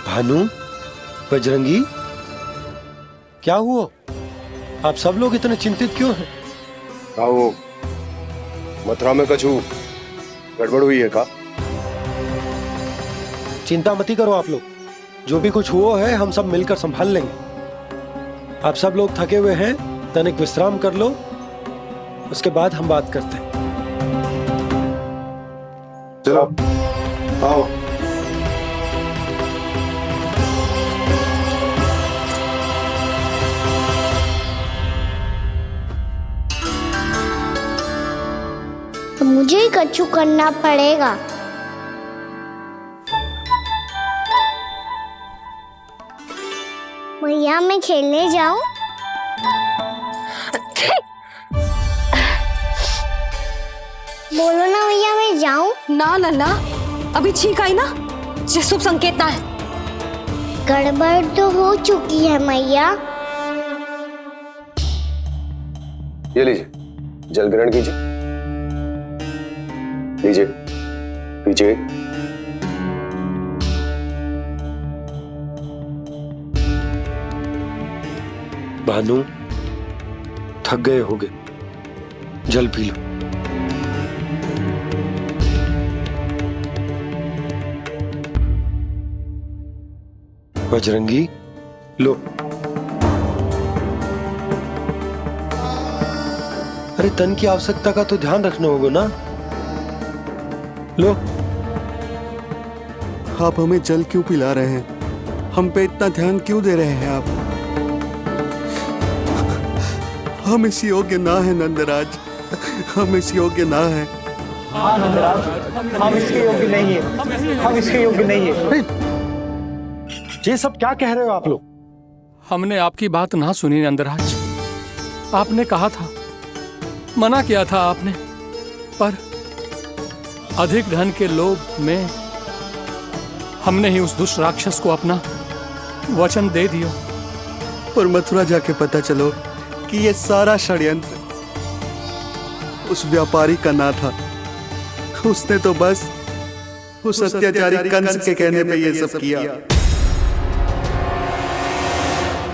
भानु, बजरंगी, क्या हुआ? आप सब लोग इतने चिंतित क्यों हैं? क्या वो मथुरा में कछु गड़बड़ हुई है का? चिंता मती करो आप लोग, जो भी कुछ हुआ है हम सब मिलकर संभाल लेंगे। आप सब लोग थके हुए हैं, तनिक विश्राम कर लो, उसके बाद हम बात करते हैं। चलो आओ। तो मुझे ही कछु करना पड़ेगा। मैया मैं खेलने जाऊं? बोलो ना भैया मैं जाऊं? ना लल्ला, अभी छींक आई ना, ये शुभ संकेत ना है। गड़बड़ तो हो चुकी है मैया। ये लीजिए, जल ग्रहण कीजिए। लीजिए, पीजिए। भानु, थक गए होगे, जल पी लो। बजरंगी, लो। अरे तन की आवश्यकता का तो ध्यान रखना होगा ना। लो। आप हमें जल क्यों पिला रहे हैं? हम पे इतना ध्यान क्यों दे रहे हैं आप? हम इस योग्य ना है नंदराज, हम इस योग्य ना है। हाँ नंदराज, हम इसके योग्य नहीं है, हम इसके योग्य नहीं है। ये सब क्या कह रहे हो आप लोग? हमने आपकी बात ना सुनी नंदराज। आपने कहा था, मना किया था आपने, पर अधिक धन के लोभ में हमने ही उस दुष्ट राक्षस को अपना वचन दे दिया। और मथुरा जाके पता चलो कि ये सारा षड्यंत्र उस व्यापारी का ना था। उसने तो बस उस अत्याचारी कंस के कहने पे ये सब किया।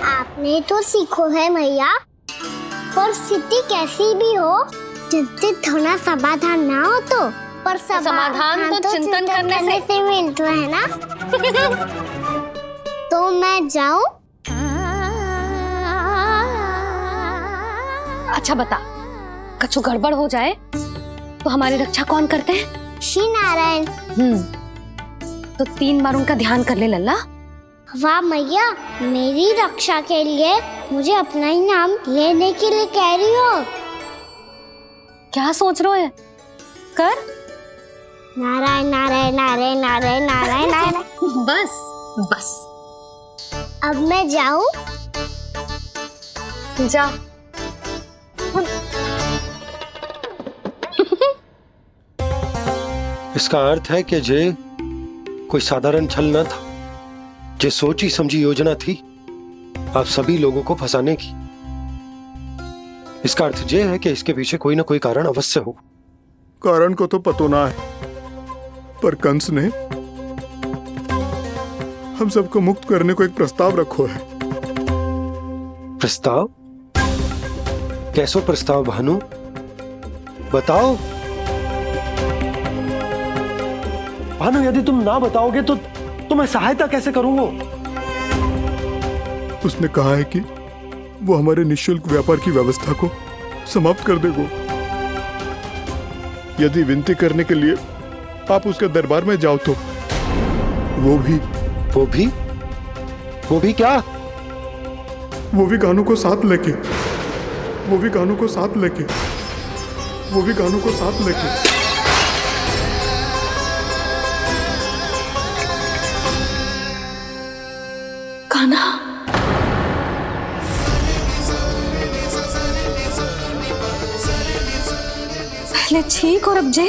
आपने तो सीखो है भैया, पर स्थिति कैसी भी हो, चिंतित होना समाधान ना हो तो, पर समाधान तो चिंतन करने से मिलता है ना। तो मैं जाऊं? अच्छा बता, कछु गड़बड़ हो जाए तो हमारी रक्षा कौन करते हैं? श्री नारायण। तो 3 बार उनका ध्यान कर ले लल्ला। वाह मैया, मेरी रक्षा के लिए मुझे अपना ही नाम लेने के लिए कह रही हो? क्या सोच रहे हो? कर नारायण नारायण नारायण नारायण नारायण नारायण। बस बस, अब मैं जाऊं? जा। इसका अर्थ है कि जे कोई साधारण छल न था, जे सोची समझी योजना थी आप सभी लोगों को फंसाने की। इसका अर्थ ये है कि इसके पीछे कोई ना कोई कारण अवश्य हो। कारण को तो पतो ना है, पर कंस ने हम सबको मुक्त करने को एक प्रस्ताव रखो है। प्रस्ताव? कैसो प्रस्ताव भानु, बताओ। भानु, यदि तुम ना बताओगे तो मैं सहायता कैसे करूंगा? उसने कहा है कि वो हमारे निःशुल्क व्यापार की व्यवस्था को समाप्त कर देगा यदि विनती करने के लिए आप उसके दरबार में जाओ तो। वो भी क्या? वो भी गानों को साथ लेके कान्हा, पहले ठीक और अब जे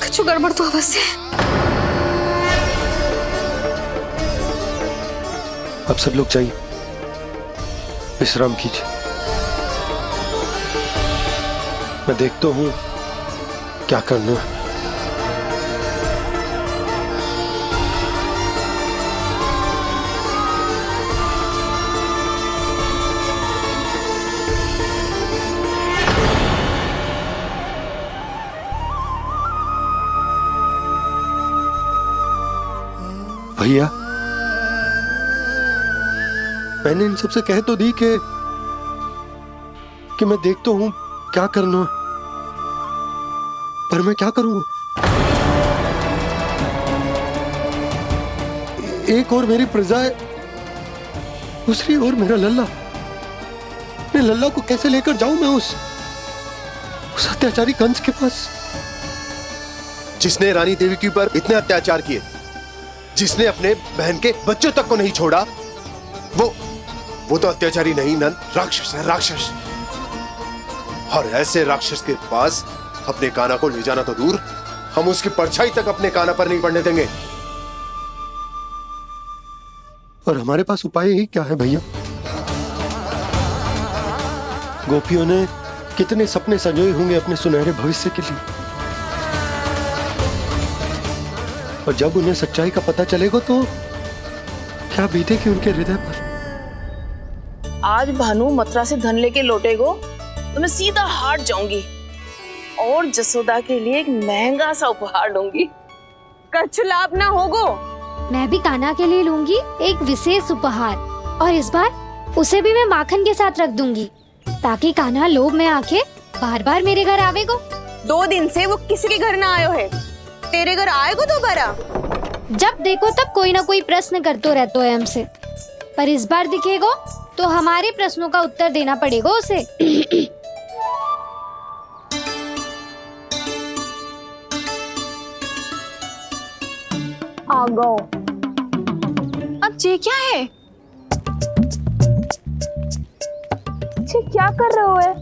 कुछ गड़बड़ तो अवश्य। अब सब लोग जाइए, विश्राम कीजिए। मैं देखता हूं क्या करना है। भैया, मैंने इन सबसे कह तो दी कि मैं देखता हूं क्या करना है, पर मैं क्या करूंगा? एक और मेरी प्रजा है, दूसरी ओर मेरा लल्ला। मैं लल्ला को कैसे लेकर जाऊं मैं उस अत्याचारी कंस के पास? जिसने रानी देवी के ऊपर इतने अत्याचार किए, जिसने अपने बहन के बच्चों तक को नहीं छोड़ा, वो तो अत्याचारी नहीं नंद, राक्षस है, राक्षस। और ऐसे राक्षस के पास अपने कान्हा को ले जाना तो दूर, हम उसकी परछाई तक अपने कान्हा पर नहीं पड़ने देंगे। और हमारे पास उपाय ही क्या है भैया? गोपियों ने कितने सपने संजोए होंगे अपने सुनहरे भविष्य के लिए, और जब उन्हें सच्चाई का पता चलेगा तो क्या बीतेगी उनके हृदय पर? आज भानु मथुरा से धन लेके लौटेगो तो मैं सीधा हाट जाऊंगी और जसोदा के लिए एक महंगा सा उपहार दूंगी। कछु लाभ ना होगो। मैं भी कान्हा के लिए लूंगी एक विशेष उपहार, और इस बार उसे भी मैं माखन के साथ रख दूंगी, ताकि कान्हा लोभ में आके बार बार मेरे घर आवेगो। 2 दिन से वो किसी के घर ना आयो है, तेरे घर आएगो दोबारा? जब देखो तब कोई ना कोई प्रश्न करते रहते है हमसे, पर इस बार दिखेगो तो हमारे प्रश्नों का उत्तर देना पड़ेगा उसे। आ गो। अब ये क्या है? क्या कर रहे हो है?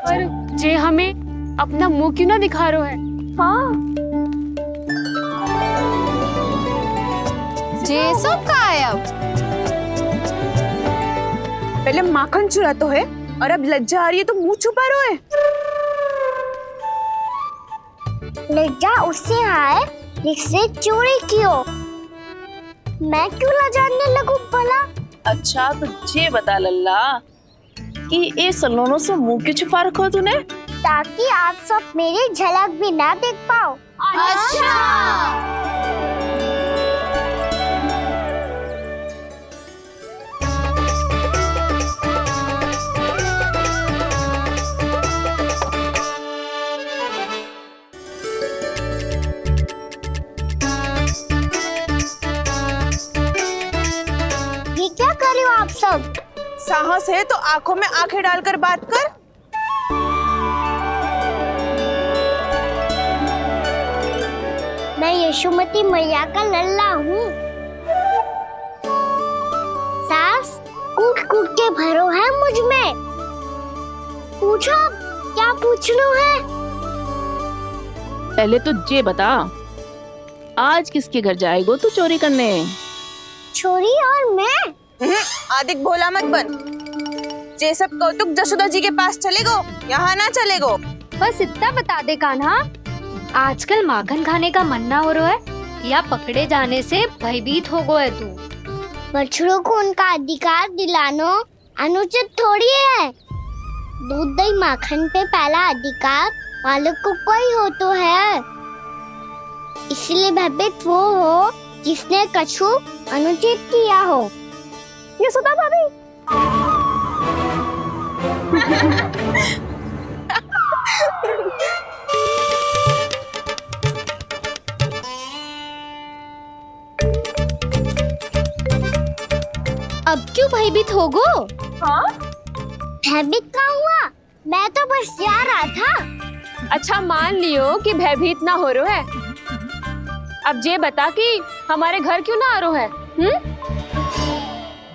पर जे हमें अपना मुंह क्यों ना दिखा रहे है? हाँ, जे सब का है अब? पहले माखन चुरा तो है और अब लज्जा आ रही है तो मुंह छुपा रहे है। लज्जा उससे है जिसने चोरी की हो। मैं क्यों लजाने लगूं भला? अच्छा तो ये बता लल्ला कि ये सलोनों से मुंह क्यों छुपा रखो तूने? ताकि आप सब मेरी झलक भी ना देख पाओ। अच्छा। ये क्या कर रहे हो आप सब? साहस है तो आंखों में आंखें डालकर बात कर। मैं यशोमती मैया का लल्ला हूँ। सास कूट कूट के भरो है मुझ में। पूछो क्या पूछना है? पहले तो ये बता, आज किसके घर जाएगो तू चोरी करने? छोरी और मैं? आदिक भोला मत बन। जे सब कौतुक जशोदा जी के पास चलेगो, यहाँ ना चलेगो। बस इतना बता दे कान्हा, आजकल माखन खाने का मन ना हो रहा है या पकड़े जाने से भयभीत हो गो है तू? बछड़ों को उनका अधिकार दिलाना अनुचित थोड़ी है। दूध दही माखन पे पहला अधिकार मालिक को कोई हो तो है। इसलिए भयभीत वो हो जिसने कछु अनुचित किया हो। यशोदा भाभी। अब क्यों भयभीत हो गो? हाँ? भयभीत क्या हुआ? मैं तो बस जा रहा था। अच्छा मान लियो कि भयभीत ना हो रहा है। अब ये बता कि हमारे घर क्यों ना आ रहा है?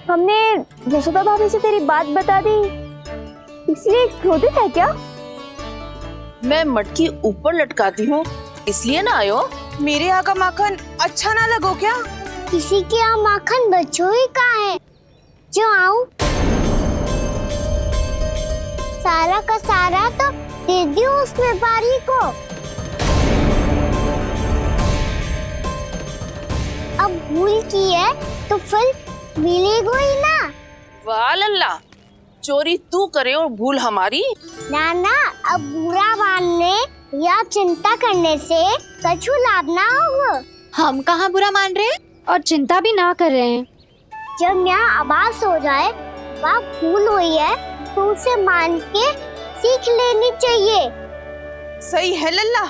हमने यशोदा भाभी से तेरी बात बता दी, इसलिए क्रोधित है क्या? मैं मटकी ऊपर लटकाती हूँ इसलिए ना आयो? मेरे यहाँ का माखन अच्छा ना लगो क्या? किसी के यहाँ माखन बच्चों ही कहाँ है जो आऊं? सारा का सारा तो दे दियो उस व्यापारी को। अब भूल की है तो फिर मिलेगो ही ना। वाह लल्ला, चोरी तू करे और भूल हमारी। नाना, अब बुरा मानने या चिंता करने से कछु लाभ ना होगा। हम कहाँ बुरा मान रहे हैं और चिंता भी ना कर रहे हैं। जब यहाँ आभास हो जाए वहाँ भूल हुई है तो उसे मान के सीख लेनी चाहिए। सही है लल्ला,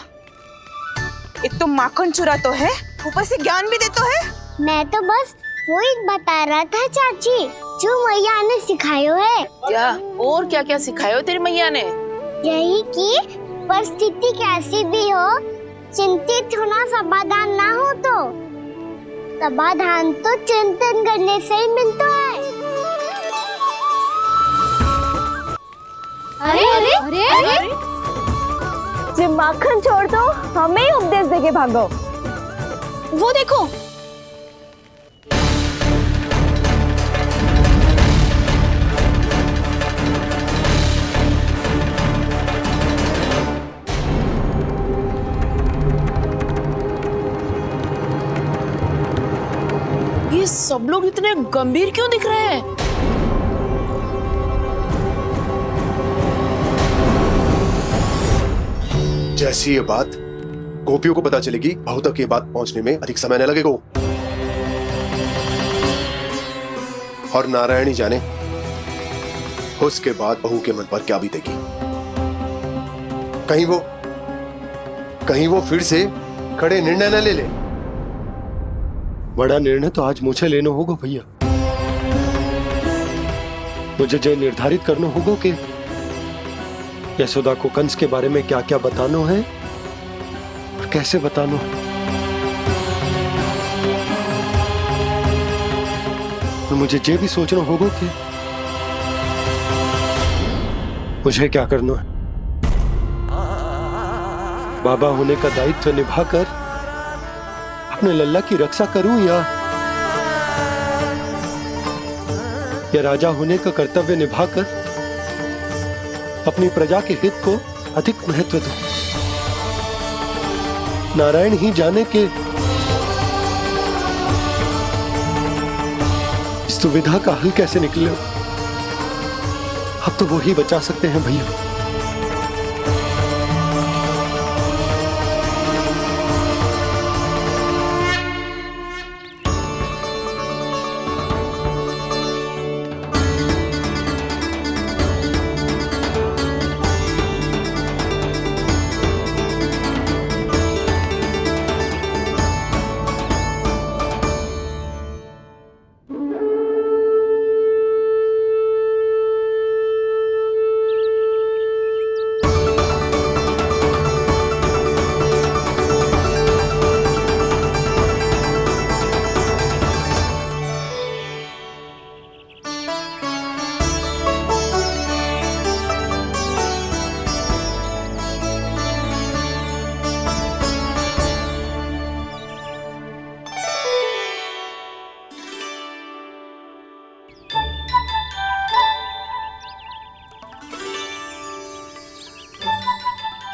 एक तो माखन चुरा तो है, ऊपर से ज्ञान भी दे तो है। मैं तो बस वही बता रहा था चाची जो मैया ने सिखायो है। क्या और क्या क्या सिखायो तेरी मैया ने? यही कि परिस्थिति कैसी भी हो चिंतित होना समाधान ना हो तो समाधान तो चिंतन करने से ही मिलता है। अरे अरे अरे, अरे? जब माखन छोड़ दो हमें ही उपदेश देके भागो। वो देखो, ये सब लोग इतने गंभीर क्यों दिख रहे हैं? जैसी ये बात गोपियों को पता चलेगी, बहू तक ये बात पहुंचने में अधिक समय न लगेगा। और नारायणी जाने उसके बाद बहू के मन पर क्या बीतेगी। कहीं वो फिर से खड़े निर्णय न ले ले। बड़ा निर्णय तो आज मुझे लेना होगा भैया। मुझे जो निर्धारित करना होगा कि यशोदा को कंस के बारे में क्या क्या बताना है और कैसे बताना है। और मुझे ये भी सोचना होगा कि मुझे क्या करना है? बाबा होने का दायित्व निभाकर अपने लल्ला की रक्षा करूं या राजा होने का कर्तव्य निभाकर अपनी प्रजा के हित को अधिक महत्व दूं? नारायण ही जाने के इस दुविधा का हल कैसे निकले। अब तो वो ही बचा सकते हैं भैया।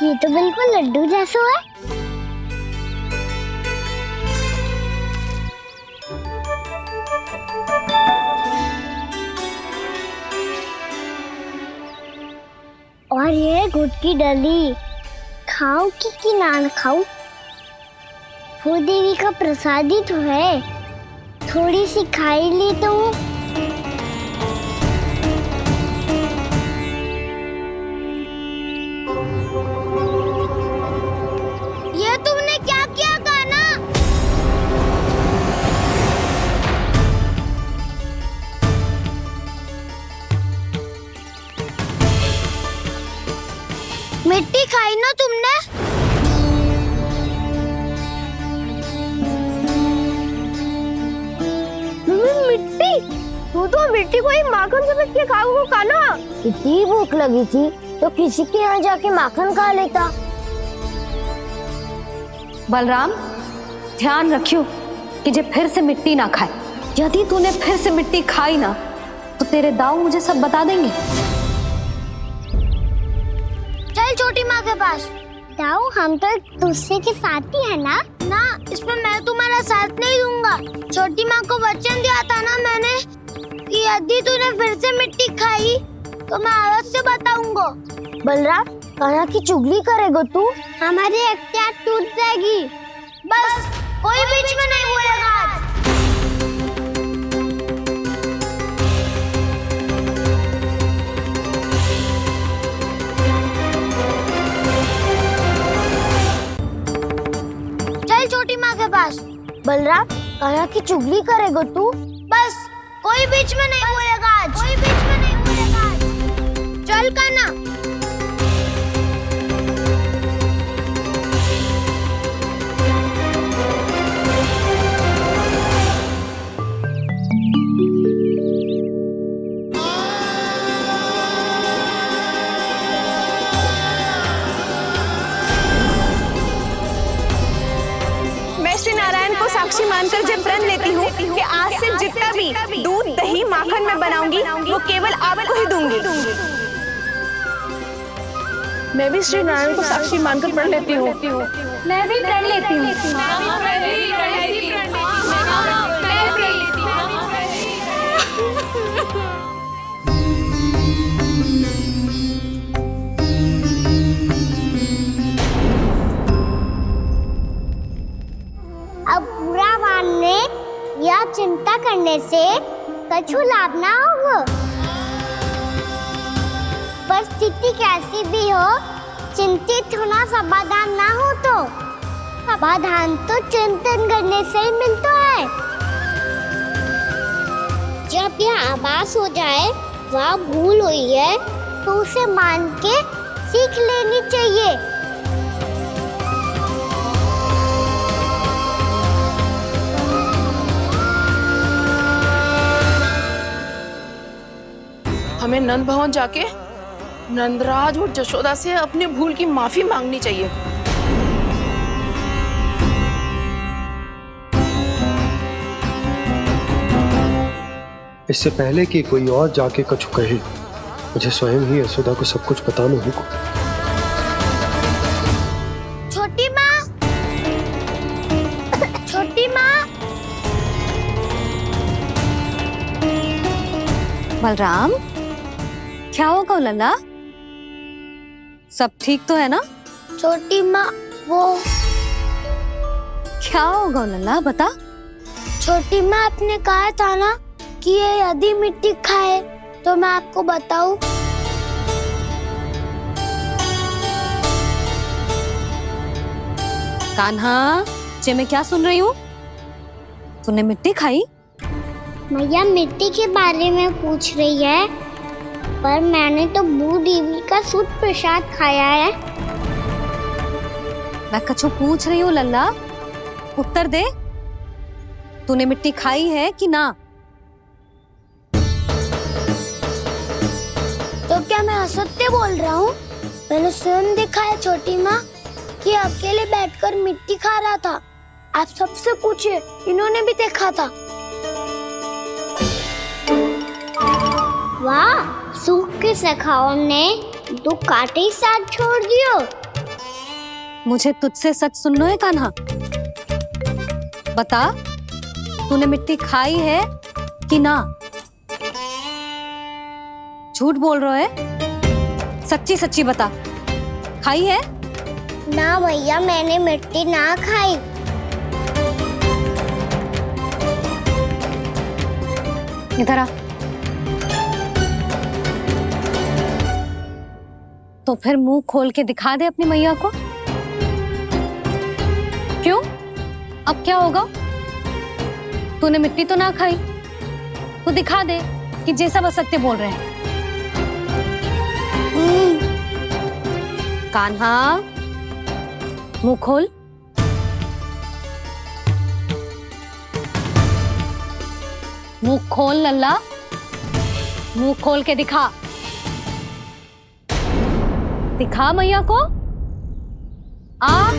ये तो बिल्कुल लड्डू जैसा है। और ये गुड़ की डली खाऊं कि ना खाऊं? वो देवी का प्रसाद ही तो है, थोड़ी सी खाई ली तो। ये तुमने क्या किया कान्हा? मिट्टी खाई ना तुमने? मिट्टी? तू तो मिट्टी को ही माखन समझ के खाओगे कान्हा। इतनी भूख लगी थी तो किसी के यहाँ जाके माखन खा लेता। बलराम, ध्यान रखियो कि जे फिर से मिट्टी ना खाए। यदि तूने फिर से मिट्टी खाई ना तो तेरे दाऊ मुझे सब बता देंगे। चल छोटी माँ के पास। दाऊ, हम तो एक दूसरे के साथी है ना? ना, इसमें मैं तुम्हारा साथ नहीं दूंगा। छोटी माँ को वचन दिया था ना मैंने कि यदि तूने फिर से मिट्टी खाई तो मैं आवाज से बताऊंगा। बलराम, कान्हा की चुगली करेगा तू? हमारी अख्तियार टूट जाएगी। बस कोई बीच में नहीं बोलेगा आज। चल छोटी माँ के पास। बलराम, कान्हा की चुगली करेगा तू? बस कोई बीच में नहीं बोलेगा आज। कोई बीच में नहीं बोलेगा आज। चल कान्हा। मैं श्री नारायण को साक्षी मानकर जब प्रण लेती हूँ कि आज से जितना भी दूध दही माखन मैं बनाऊंगी वो केवल आपको ही दूंगी। मैं भी श्री नारायण को साक्षी मानकर प्रण लेती हूँ। मैं भी प्रण लेती हूँ। अब बुरा मानने या चिंता करने से कछु लाभ ना होगा। परिस्थिति कैसी भी हो, चिंतित होना समाधान ना हो तो समाधान तो चिंतन करने से ही मिलता है। जब यह आभास हो जाए वह भूल हुई है तो उसे मान के सीख लेनी चाहिए। हमें नंद भवन जाके नंदराज और जशोदा से अपनी भूल की माफी मांगनी चाहिए। इससे पहले कि कोई और जाके कछु कहे, मुझे स्वयं ही यशोदा को सब कुछ बताना होगा। छोटी माँ, छोटी माँ। बलराम, क्या होगा लल्ला? सब ठीक तो है ना? छोटी माँ, वो क्या होगा लल्ला, बता। छोटी माँ, आपने कहा था ना कि ये यदि मिट्टी खाए तो मैं आपको बताऊं। कान्हा, जे मैं क्या सुन रही हूँ? तूने मिट्टी खाई? मैया मिट्टी के बारे में पूछ रही है, पर मैंने तो भू देवी का शुद्ध प्रसाद खाया है। मैं कछु पूछ रही हूँ लल्ला, उत्तर दे। तूने मिट्टी खाई है कि ना? तो क्या मैं असत्य बोल रहा हूँ? मैंने स्वयं देखा है छोटी माँ कि अकेले बैठकर मिट्टी खा रहा था। आप सबसे पूछिए, इन्होंने भी देखा था। वाह, सूख के सखाओ ने 2 कांटे ही साथ छोड़ दियो। मुझे तुझसे सच सुनना है कान्हा। बता, तूने मिट्टी खाई है कि ना? झूठ बोल रहा है, सच्ची सच्ची बता, खाई है? ना भैया, मैंने मिट्टी ना खाई। इधर आ। तो फिर मुंह खोल के दिखा दे अपनी मैया को। क्यों? अब क्या होगा? तूने मिट्टी तो ना खाई, तो दिखा दे कि जैसा बस सत्य बोल रहे हैं। कान्हा, मुंह खोल। मुंह खोल लल्ला, मुंह खोल के दिखा। दिखा मैया को। आ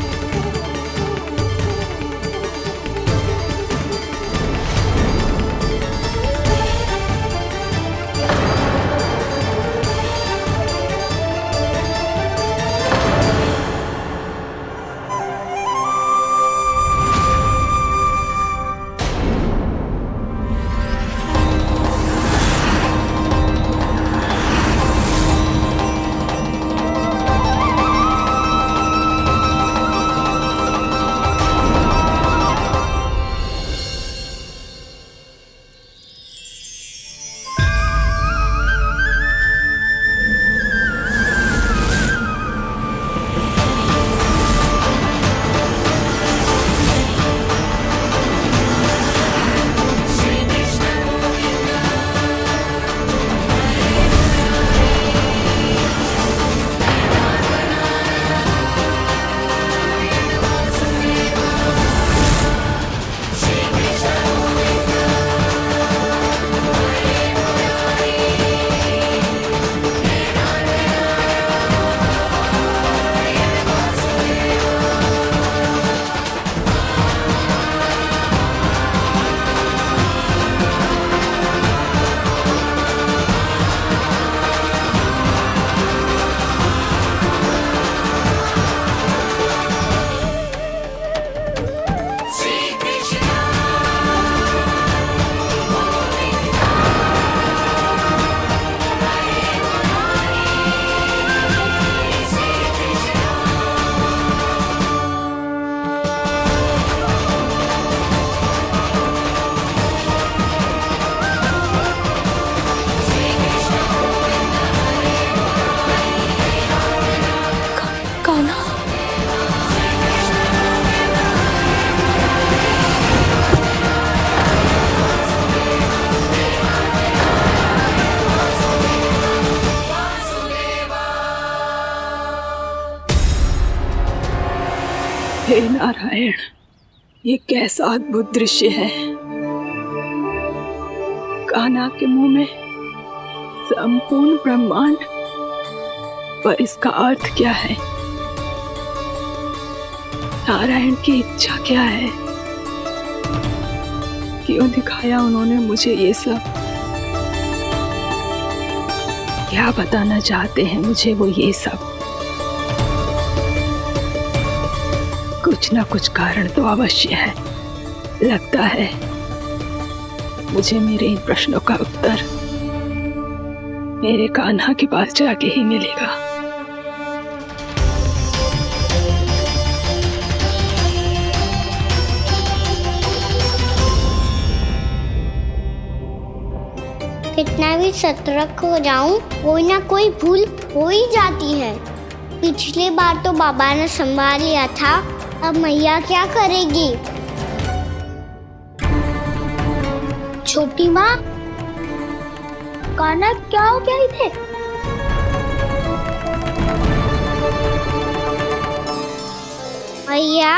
हे नारायण, ये कैसा अद्भुत दृश्य है। कान्हा के मुंह में संपूर्ण ब्रह्मांड पर इसका अर्थ क्या है? नारायण की इच्छा क्या है? क्यों दिखाया उन्होंने मुझे ये सब? क्या बताना चाहते हैं मुझे वो ये सब? कुछ ना कुछ कारण तो अवश्य है। लगता है मुझे मेरे इन प्रश्नों का उत्तर मेरे कान्हा के पास जाके ही मिलेगा। कितना भी सतर्क हो जाऊं, कोई ना कोई भूल हो ही जाती है। पिछली बार तो बाबा ने संभाल लिया था, अब मैया क्या करेगी? छोटी माँ, कान्हा क्या हो गया इधर? मैया,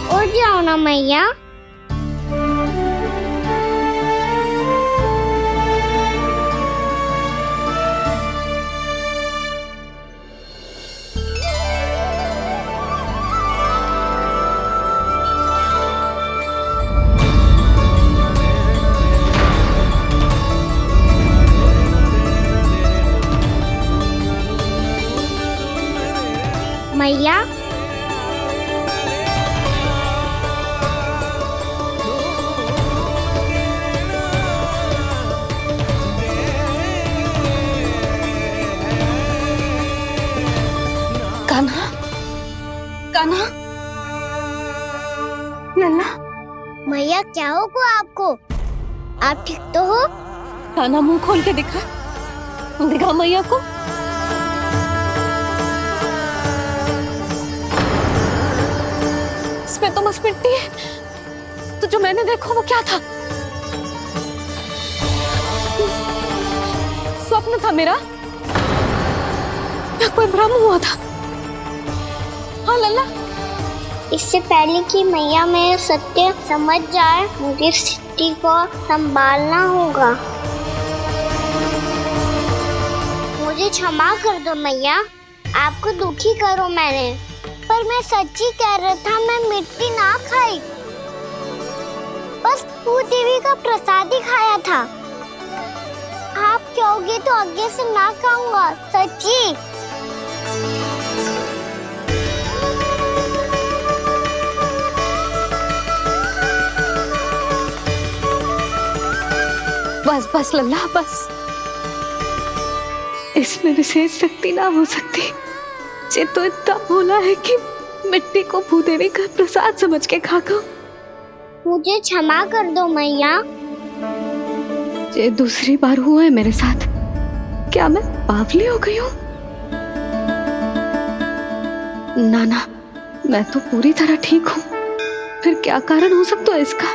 उठ जाओ ना मैया। मैया, कान्हा, कान्हा, लल्ला। मैया क्या होगा आपको? आप ठीक तो हो? कान्हा मुंह खोल के दिखा, दिखा मैया को। इसमें तो बस मिट्टी है, तो जो मैंने देखा वो क्या था? स्वप्न था मेरा या कोई भ्रम हुआ था? हाँ लल्ला, इससे पहले कि मैया मेरे सत्य समझ जाए, मुझे स्थिति को संभालना होगा। मुझे क्षमा कर दो मैया, आपको दुखी करो मैंने, पर मैं सच्ची कह रहा था। मैं मिट्टी ना खाई, बस तू देवी का प्रसाद ही खाया था। आप कहोगे तो आगे से ना खाऊंगा, सच्ची। बस बस लल्ला, बस। इसमें विशेष शक्ति ना हो सकती। ये तो इतना भोला है कि मिट्टी को भूदेवी का प्रसाद समझ के खागा। मुझे क्षमा कर दो मैया। ये दूसरी बार हुआ है मेरे साथ। क्या मैं बावली हो गई हूँ? ना ना, मैं तो पूरी तरह ठीक हूँ। फिर क्या कारण हो सकता है इसका?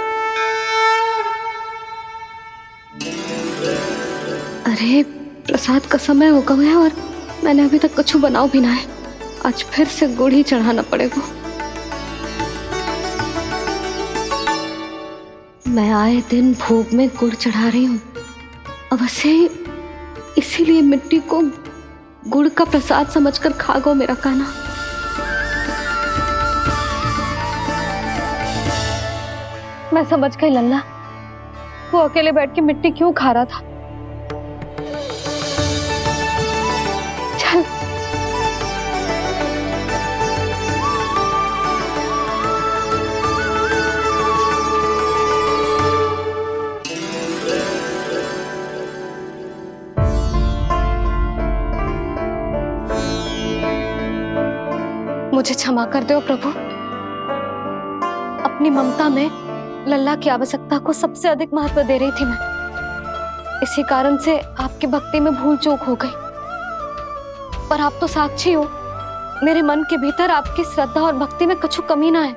अरे प्रसाद का समय हो गया है और मैंने अभी तक कुछ बनाओ भी ना है। आज फिर से गुड़ ही चढ़ाना पड़ेगा। मैं आए दिन भोग में गुड़ चढ़ा रही हूँ, अवश्य इसीलिए मिट्टी को गुड़ का प्रसाद समझकर खा गो मेरा कान्हा। मैं समझ गई लल्ला, वो अकेले बैठ के मिट्टी क्यों खा रहा था। चल मुझे क्षमा कर दो प्रभु। अपनी ममता में लल्ला की आवश्यकता को सबसे अधिक महत्व दे रही थी मैं। इसी कारण से आपकी भक्ति में भूल चूक हो गई। पर आप तो साक्षी हो, मेरे मन के भीतर आपकी श्रद्धा और भक्ति में कुछ कमी ना है।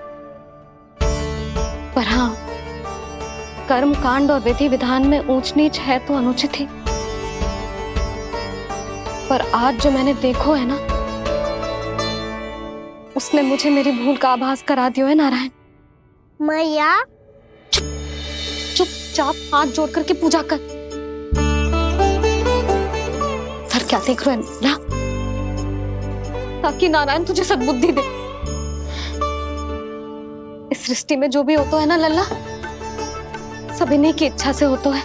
पर हाँ, कर्म कांड और विधि विधान में ऊंच नीच है तो अनुचित ही। पर आज जो मैंने देखो है ना, उसने मुझे मेरी भूल का आभास करा दिया है नारायण। मैया, चुपचाप हाथ जोड़ करके पूजा कर। सर क्या देख रहे हैं ना, ताकि नारायण तुझे सद्बुद्धि दे। इस सृष्टि में जो भी होता है ना लल्ला, सब इन्हीं की इच्छा से होता है,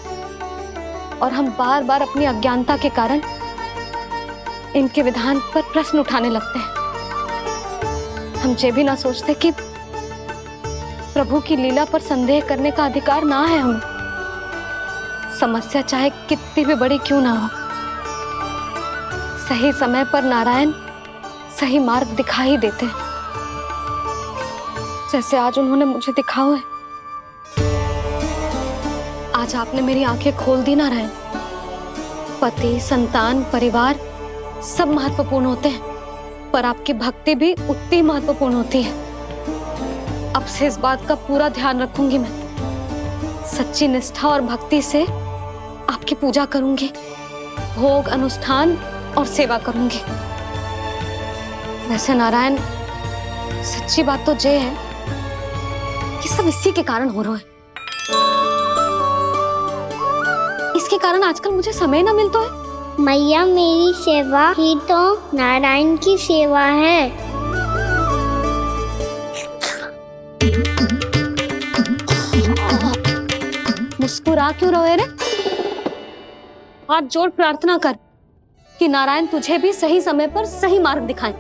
और हम बार बार अपनी अज्ञानता के कारण इनके विधान पर प्रश्न उठाने लगते हैं। हम ये भी ना सोचते कि प्रभु की लीला पर संदेह करने का अधिकार ना है हमें। समस्या चाहे कितनी भी बड़ी क्यों ना हो, सही समय पर नारायण सही मार्ग दिखा ही देते हैं, जैसे आज उन्होंने मुझे दिखाओ है। आज आपने मेरी आंखें खोल दी नारायण। पति, संतान, परिवार सब महत्वपूर्ण होते हैं, पर आपकी भक्ति भी उतनी महत्वपूर्ण होती है। अब से इस बात का पूरा ध्यान रखूंगी मैं। सच्ची निष्ठा और भक्ति से आपकी पूजा करूंगी, भोग, अनुष्ठान और सेवा करूंगी। वैसे नारायण, सच्ची बात तो ये है कि सब इसी के कारण हो रहा है। इसके कारण आजकल मुझे समय ना मिलता है। मैया, मेरी सेवा ही तो नारायण की सेवा है। मुस्कुरा क्यों रहे रे? हाथ जोड़ प्रार्थना कर कि नारायण तुझे भी सही समय पर सही मार्ग दिखाएं,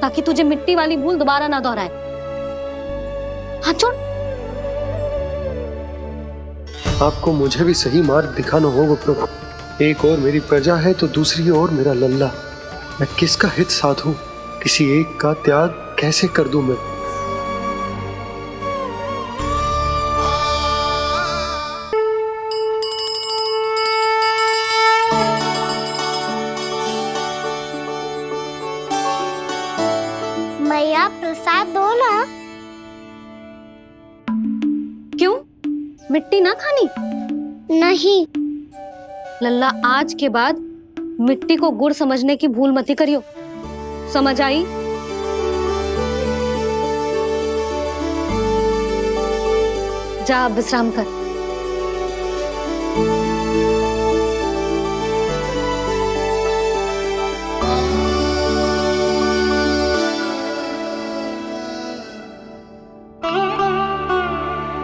ताकि तुझे मिट्टी वाली भूल दोबारा ना दोहराए। हाथ जोड़। आपको मुझे भी सही मार्ग दिखाना होगा प्रभु। एक और मेरी प्रजा है तो दूसरी ओर मेरा लल्ला। मैं किसका हित साधूं? किसी एक का त्याग कैसे कर दूं मैं? मैया, प्रसाद दो ना। क्यों? मिट्टी ना खानी? नहीं। लल्ला, आज के बाद मिट्टी को गुड़ समझने की भूल मत करियो। समझ आई? जा अब विश्राम कर।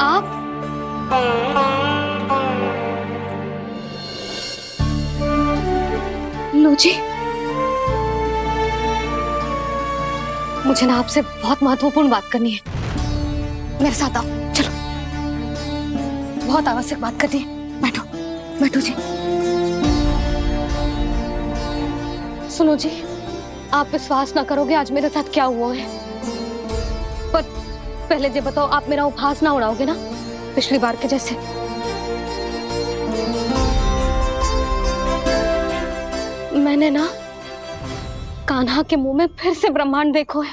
आप लो जी, मुझे ना आपसे बहुत महत्वपूर्ण बात करनी है। मेरे साथ आओ, चलो। बहुत आवश्यक बात करनी है। बैठो, बैठो जी। सुनो जी, आप विश्वास ना करोगे आज मेरे साथ क्या हुआ है। पर पहले ये बताओ, आप मेरा उपहास ना उड़ाओगे ना, पिछली बार के जैसे? मैंने ना कान्हा के मुंह में फिर से ब्रह्मांड देखो है।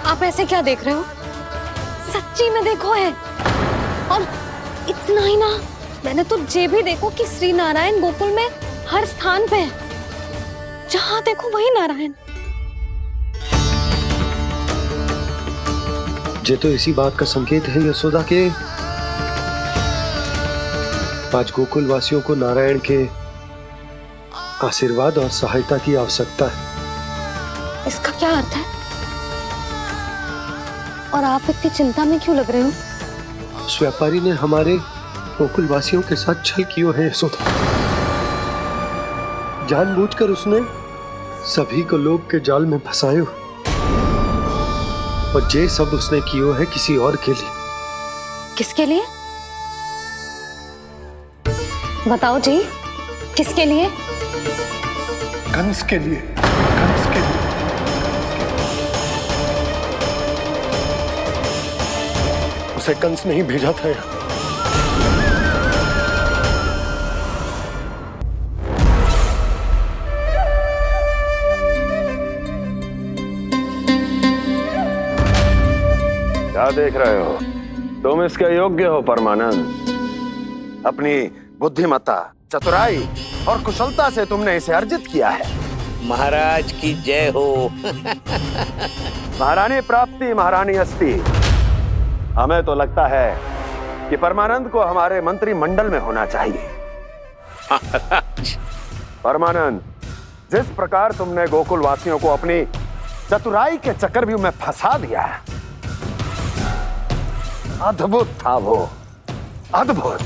आप ऐसे क्या देख रहे हो? सच्ची में देखो है। और इतना ही ना, मैंने तो ये भी देखो कि श्री नारायण गोकुल में हर स्थान पे है। जहां देखो वही नारायण। ये तो इसी बात का संकेत है यशोदा के आज गोकुल वासियों को नारायण के आशीर्वाद और सहायता की आवश्यकता है। इसका क्या अर्थ है? और आप इतनी चिंता में क्यों लग रहे हो? उस व्यापारी ने हमारे गोकुल वासियों के साथ छल किया है यशोदा। जानबूझकर उसने सभी को लोभ के जाल में फंसायो, और ये सब उसने किया है किसी और के लिए। किसके लिए? बताओ जी, किसके लिए? कंस के लिए। कंस के लिए। उसे कंस नहीं भेजा था यहाँ। क्या देख रहे हो? तुम इसके योग्य हो परमानंद। अपनी बुद्धिमत्ता, चतुराई और कुशलता से तुमने इसे अर्जित किया है। महाराज की जय हो। महारानी प्राप्ति महारानी अस्ति। हमें तो लगता है कि परमानंद को हमारे मंत्रिमंडल में होना चाहिए। परमानंद, जिस प्रकार तुमने गोकुल वासियों को अपनी चतुराई के चक्रव्यूह में फंसा दिया, अद्भुत था वो, अद्भुत।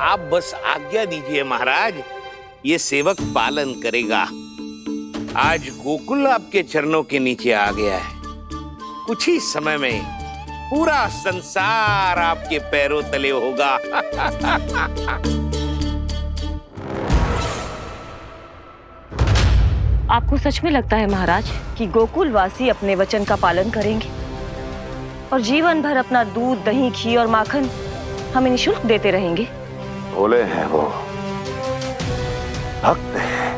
आप बस आज्ञा दीजिए महाराज, ये सेवक पालन करेगा। आज गोकुल आपके चरणों के नीचे आ गया है। कुछ ही समय में पूरा संसार आपके पैरों तले होगा। आपको सच में लगता है महाराज कि गोकुलवासी अपने वचन का पालन करेंगे और जीवन भर अपना दूध, दही, घी और माखन हमें निःशुल्क देते रहेंगे? भोले हैं वो, भक्त हैं,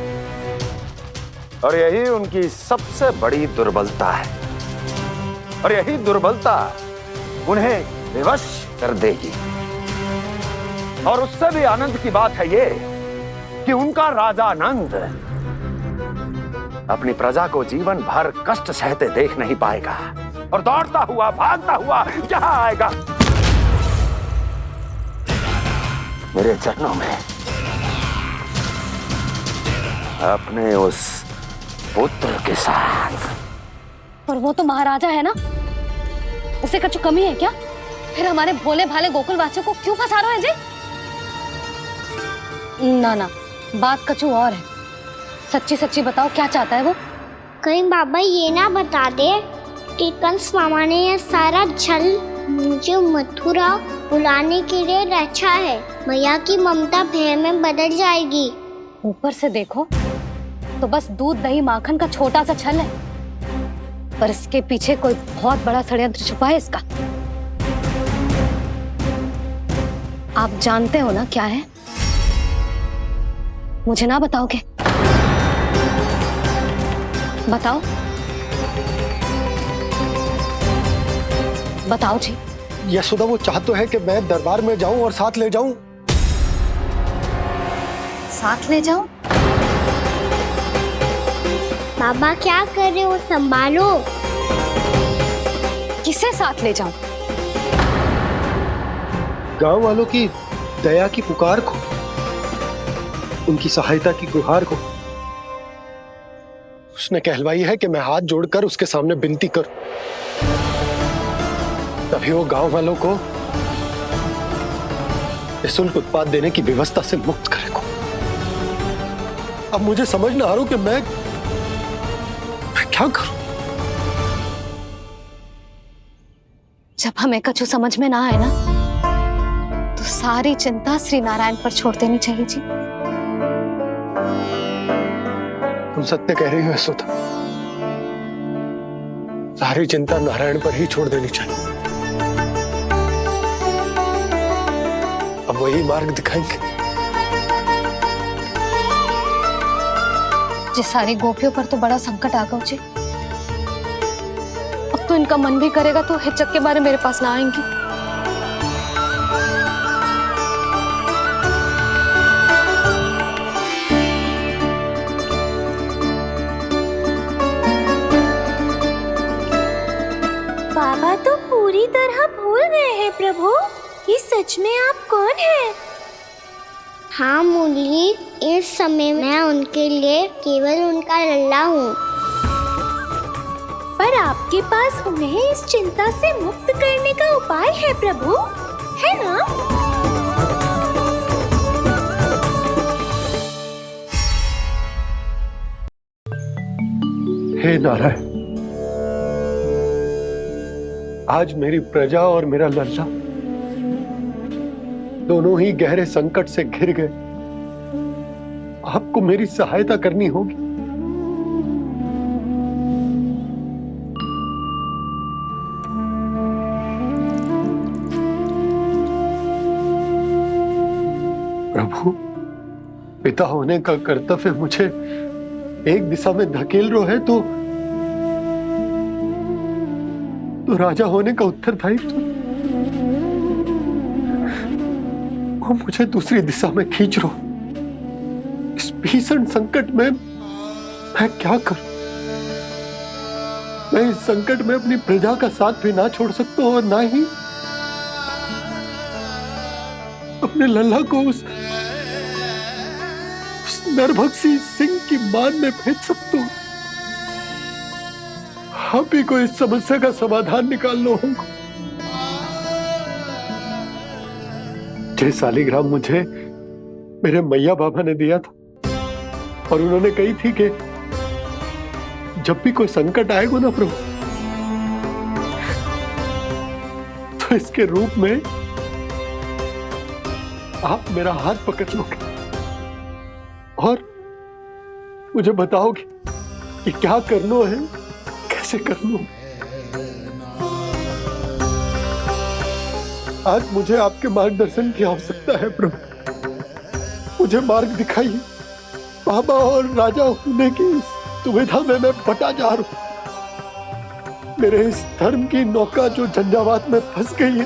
और यही उनकी सबसे बड़ी दुर्बलता है। और यही दुर्बलता उन्हें विवश कर देगी। और उससे भी आनंद की बात है ये कि उनका राजा नंद अपनी प्रजा को जीवन भर कष्ट सहते देख नहीं पाएगा और दौड़ता हुआ, भागता हुआ यहां आएगा मेरे चरणों में, अपने उस पुत्र के साथ। पर वो तो महाराजा है ना, उसे कछु कमी है क्या? फिर हमारे भोले भाले गोकुल वासियों को क्यों फंसा रहे हैं जी? ना ना, बात कछु और है। सच्ची सच्ची बताओ, क्या चाहता है वो? कहीं बाबा ये ना बता दे कि कंस मामा ने यह सारा छल मुझे मथुरा बुलाने के लिए रचा है। मैया की ममता भय में बदल जाएगी। ऊपर से देखो तो बस दूध, दही, माखन का छोटा सा छल है, पर इसके पीछे कोई बहुत बड़ा षड्यंत्र छुपा है इसका। आप जानते हो ना क्या है? मुझे ना बताओगे? बताओ, बताओ जी। यशोदा, वो चाह तो है कि मैं दरबार में जाऊं और साथ ले जाऊं। साथ ले जाऊं? बाबा क्या कर रहे हो, संभालो। किसे साथ ले जाऊं? गांव वालों की दया की पुकार को, उनकी सहायता की गुहार को। उसने कहलवाई है कि मैं हाथ जोड़कर उसके सामने विनती करूं, तभी वो गांव वालों को निःशुल्क उत्पाद देने की व्यवस्था से मुक्त करेगा। अब मुझे समझ ना आ रहा कि मैं क्या करूं। जब हमें कछु समझ में ना आए ना, तो सारी चिंता श्री नारायण पर छोड़ देनी चाहिए जी। तुम सत्य कह रही हो यशोदा, सारी चिंता नारायण पर ही छोड़ देनी चाहिए। अब वही मार्ग दिखाएंगे। जिस सारी गोपियों पर तो बड़ा संकट आ गया जी। अब तो इनका मन भी करेगा तो हिचक के बारे मेरे पास ना आएंगी। बाबा तो पूरी तरह भूल गए हैं प्रभु, ये सच में आप कौन हैं? हाँ मुरली, इस समय मैं उनके लिए केवल उनका लल्ला हूँ। पर आपके पास उन्हें इस चिंता से मुक्त करने का उपाय है प्रभु, है ना? हे नारायण, आज मेरी प्रजा और मेरा लल्ला दोनों ही गहरे संकट से घिर गए। आपको मेरी सहायता करनी होगी। प्रभु, पिता होने का कर्तव्य मुझे एक दिशा में धकेल रहा है तो राजा होने का उत्तरदायित्व वो मुझे दूसरी दिशा में खींच रहा। इस भीषण संकट में मैं क्या करूं? मैं इस संकट में अपनी प्रजा का साथ भी ना छोड़ सकता हूँ और ना ही अपने लल्ला को उस नरभक्षी सिंह की मान में भेज सकता हूँ। आप ही को इस समस्या का समाधान निकालना होगा। जय शालिग्राम मुझे मेरे मैया बाबा ने दिया था और उन्होंने कही थी कि जब भी कोई संकट आएगा ना प्रभु, तो इसके रूप में आप मेरा हाथ पकड़ लोगे और मुझे बताओगे कि क्या करना है, कैसे करना है। आज मुझे आपके मार्गदर्शन की आवश्यकता है प्रभु। मुझे मार्ग दिखाइए। बाबा और राजा होने की दुविधा में मैं बटा जा रहा हूं। मेरे इस धर्म की नौका जो झंझावात में फंस गई है,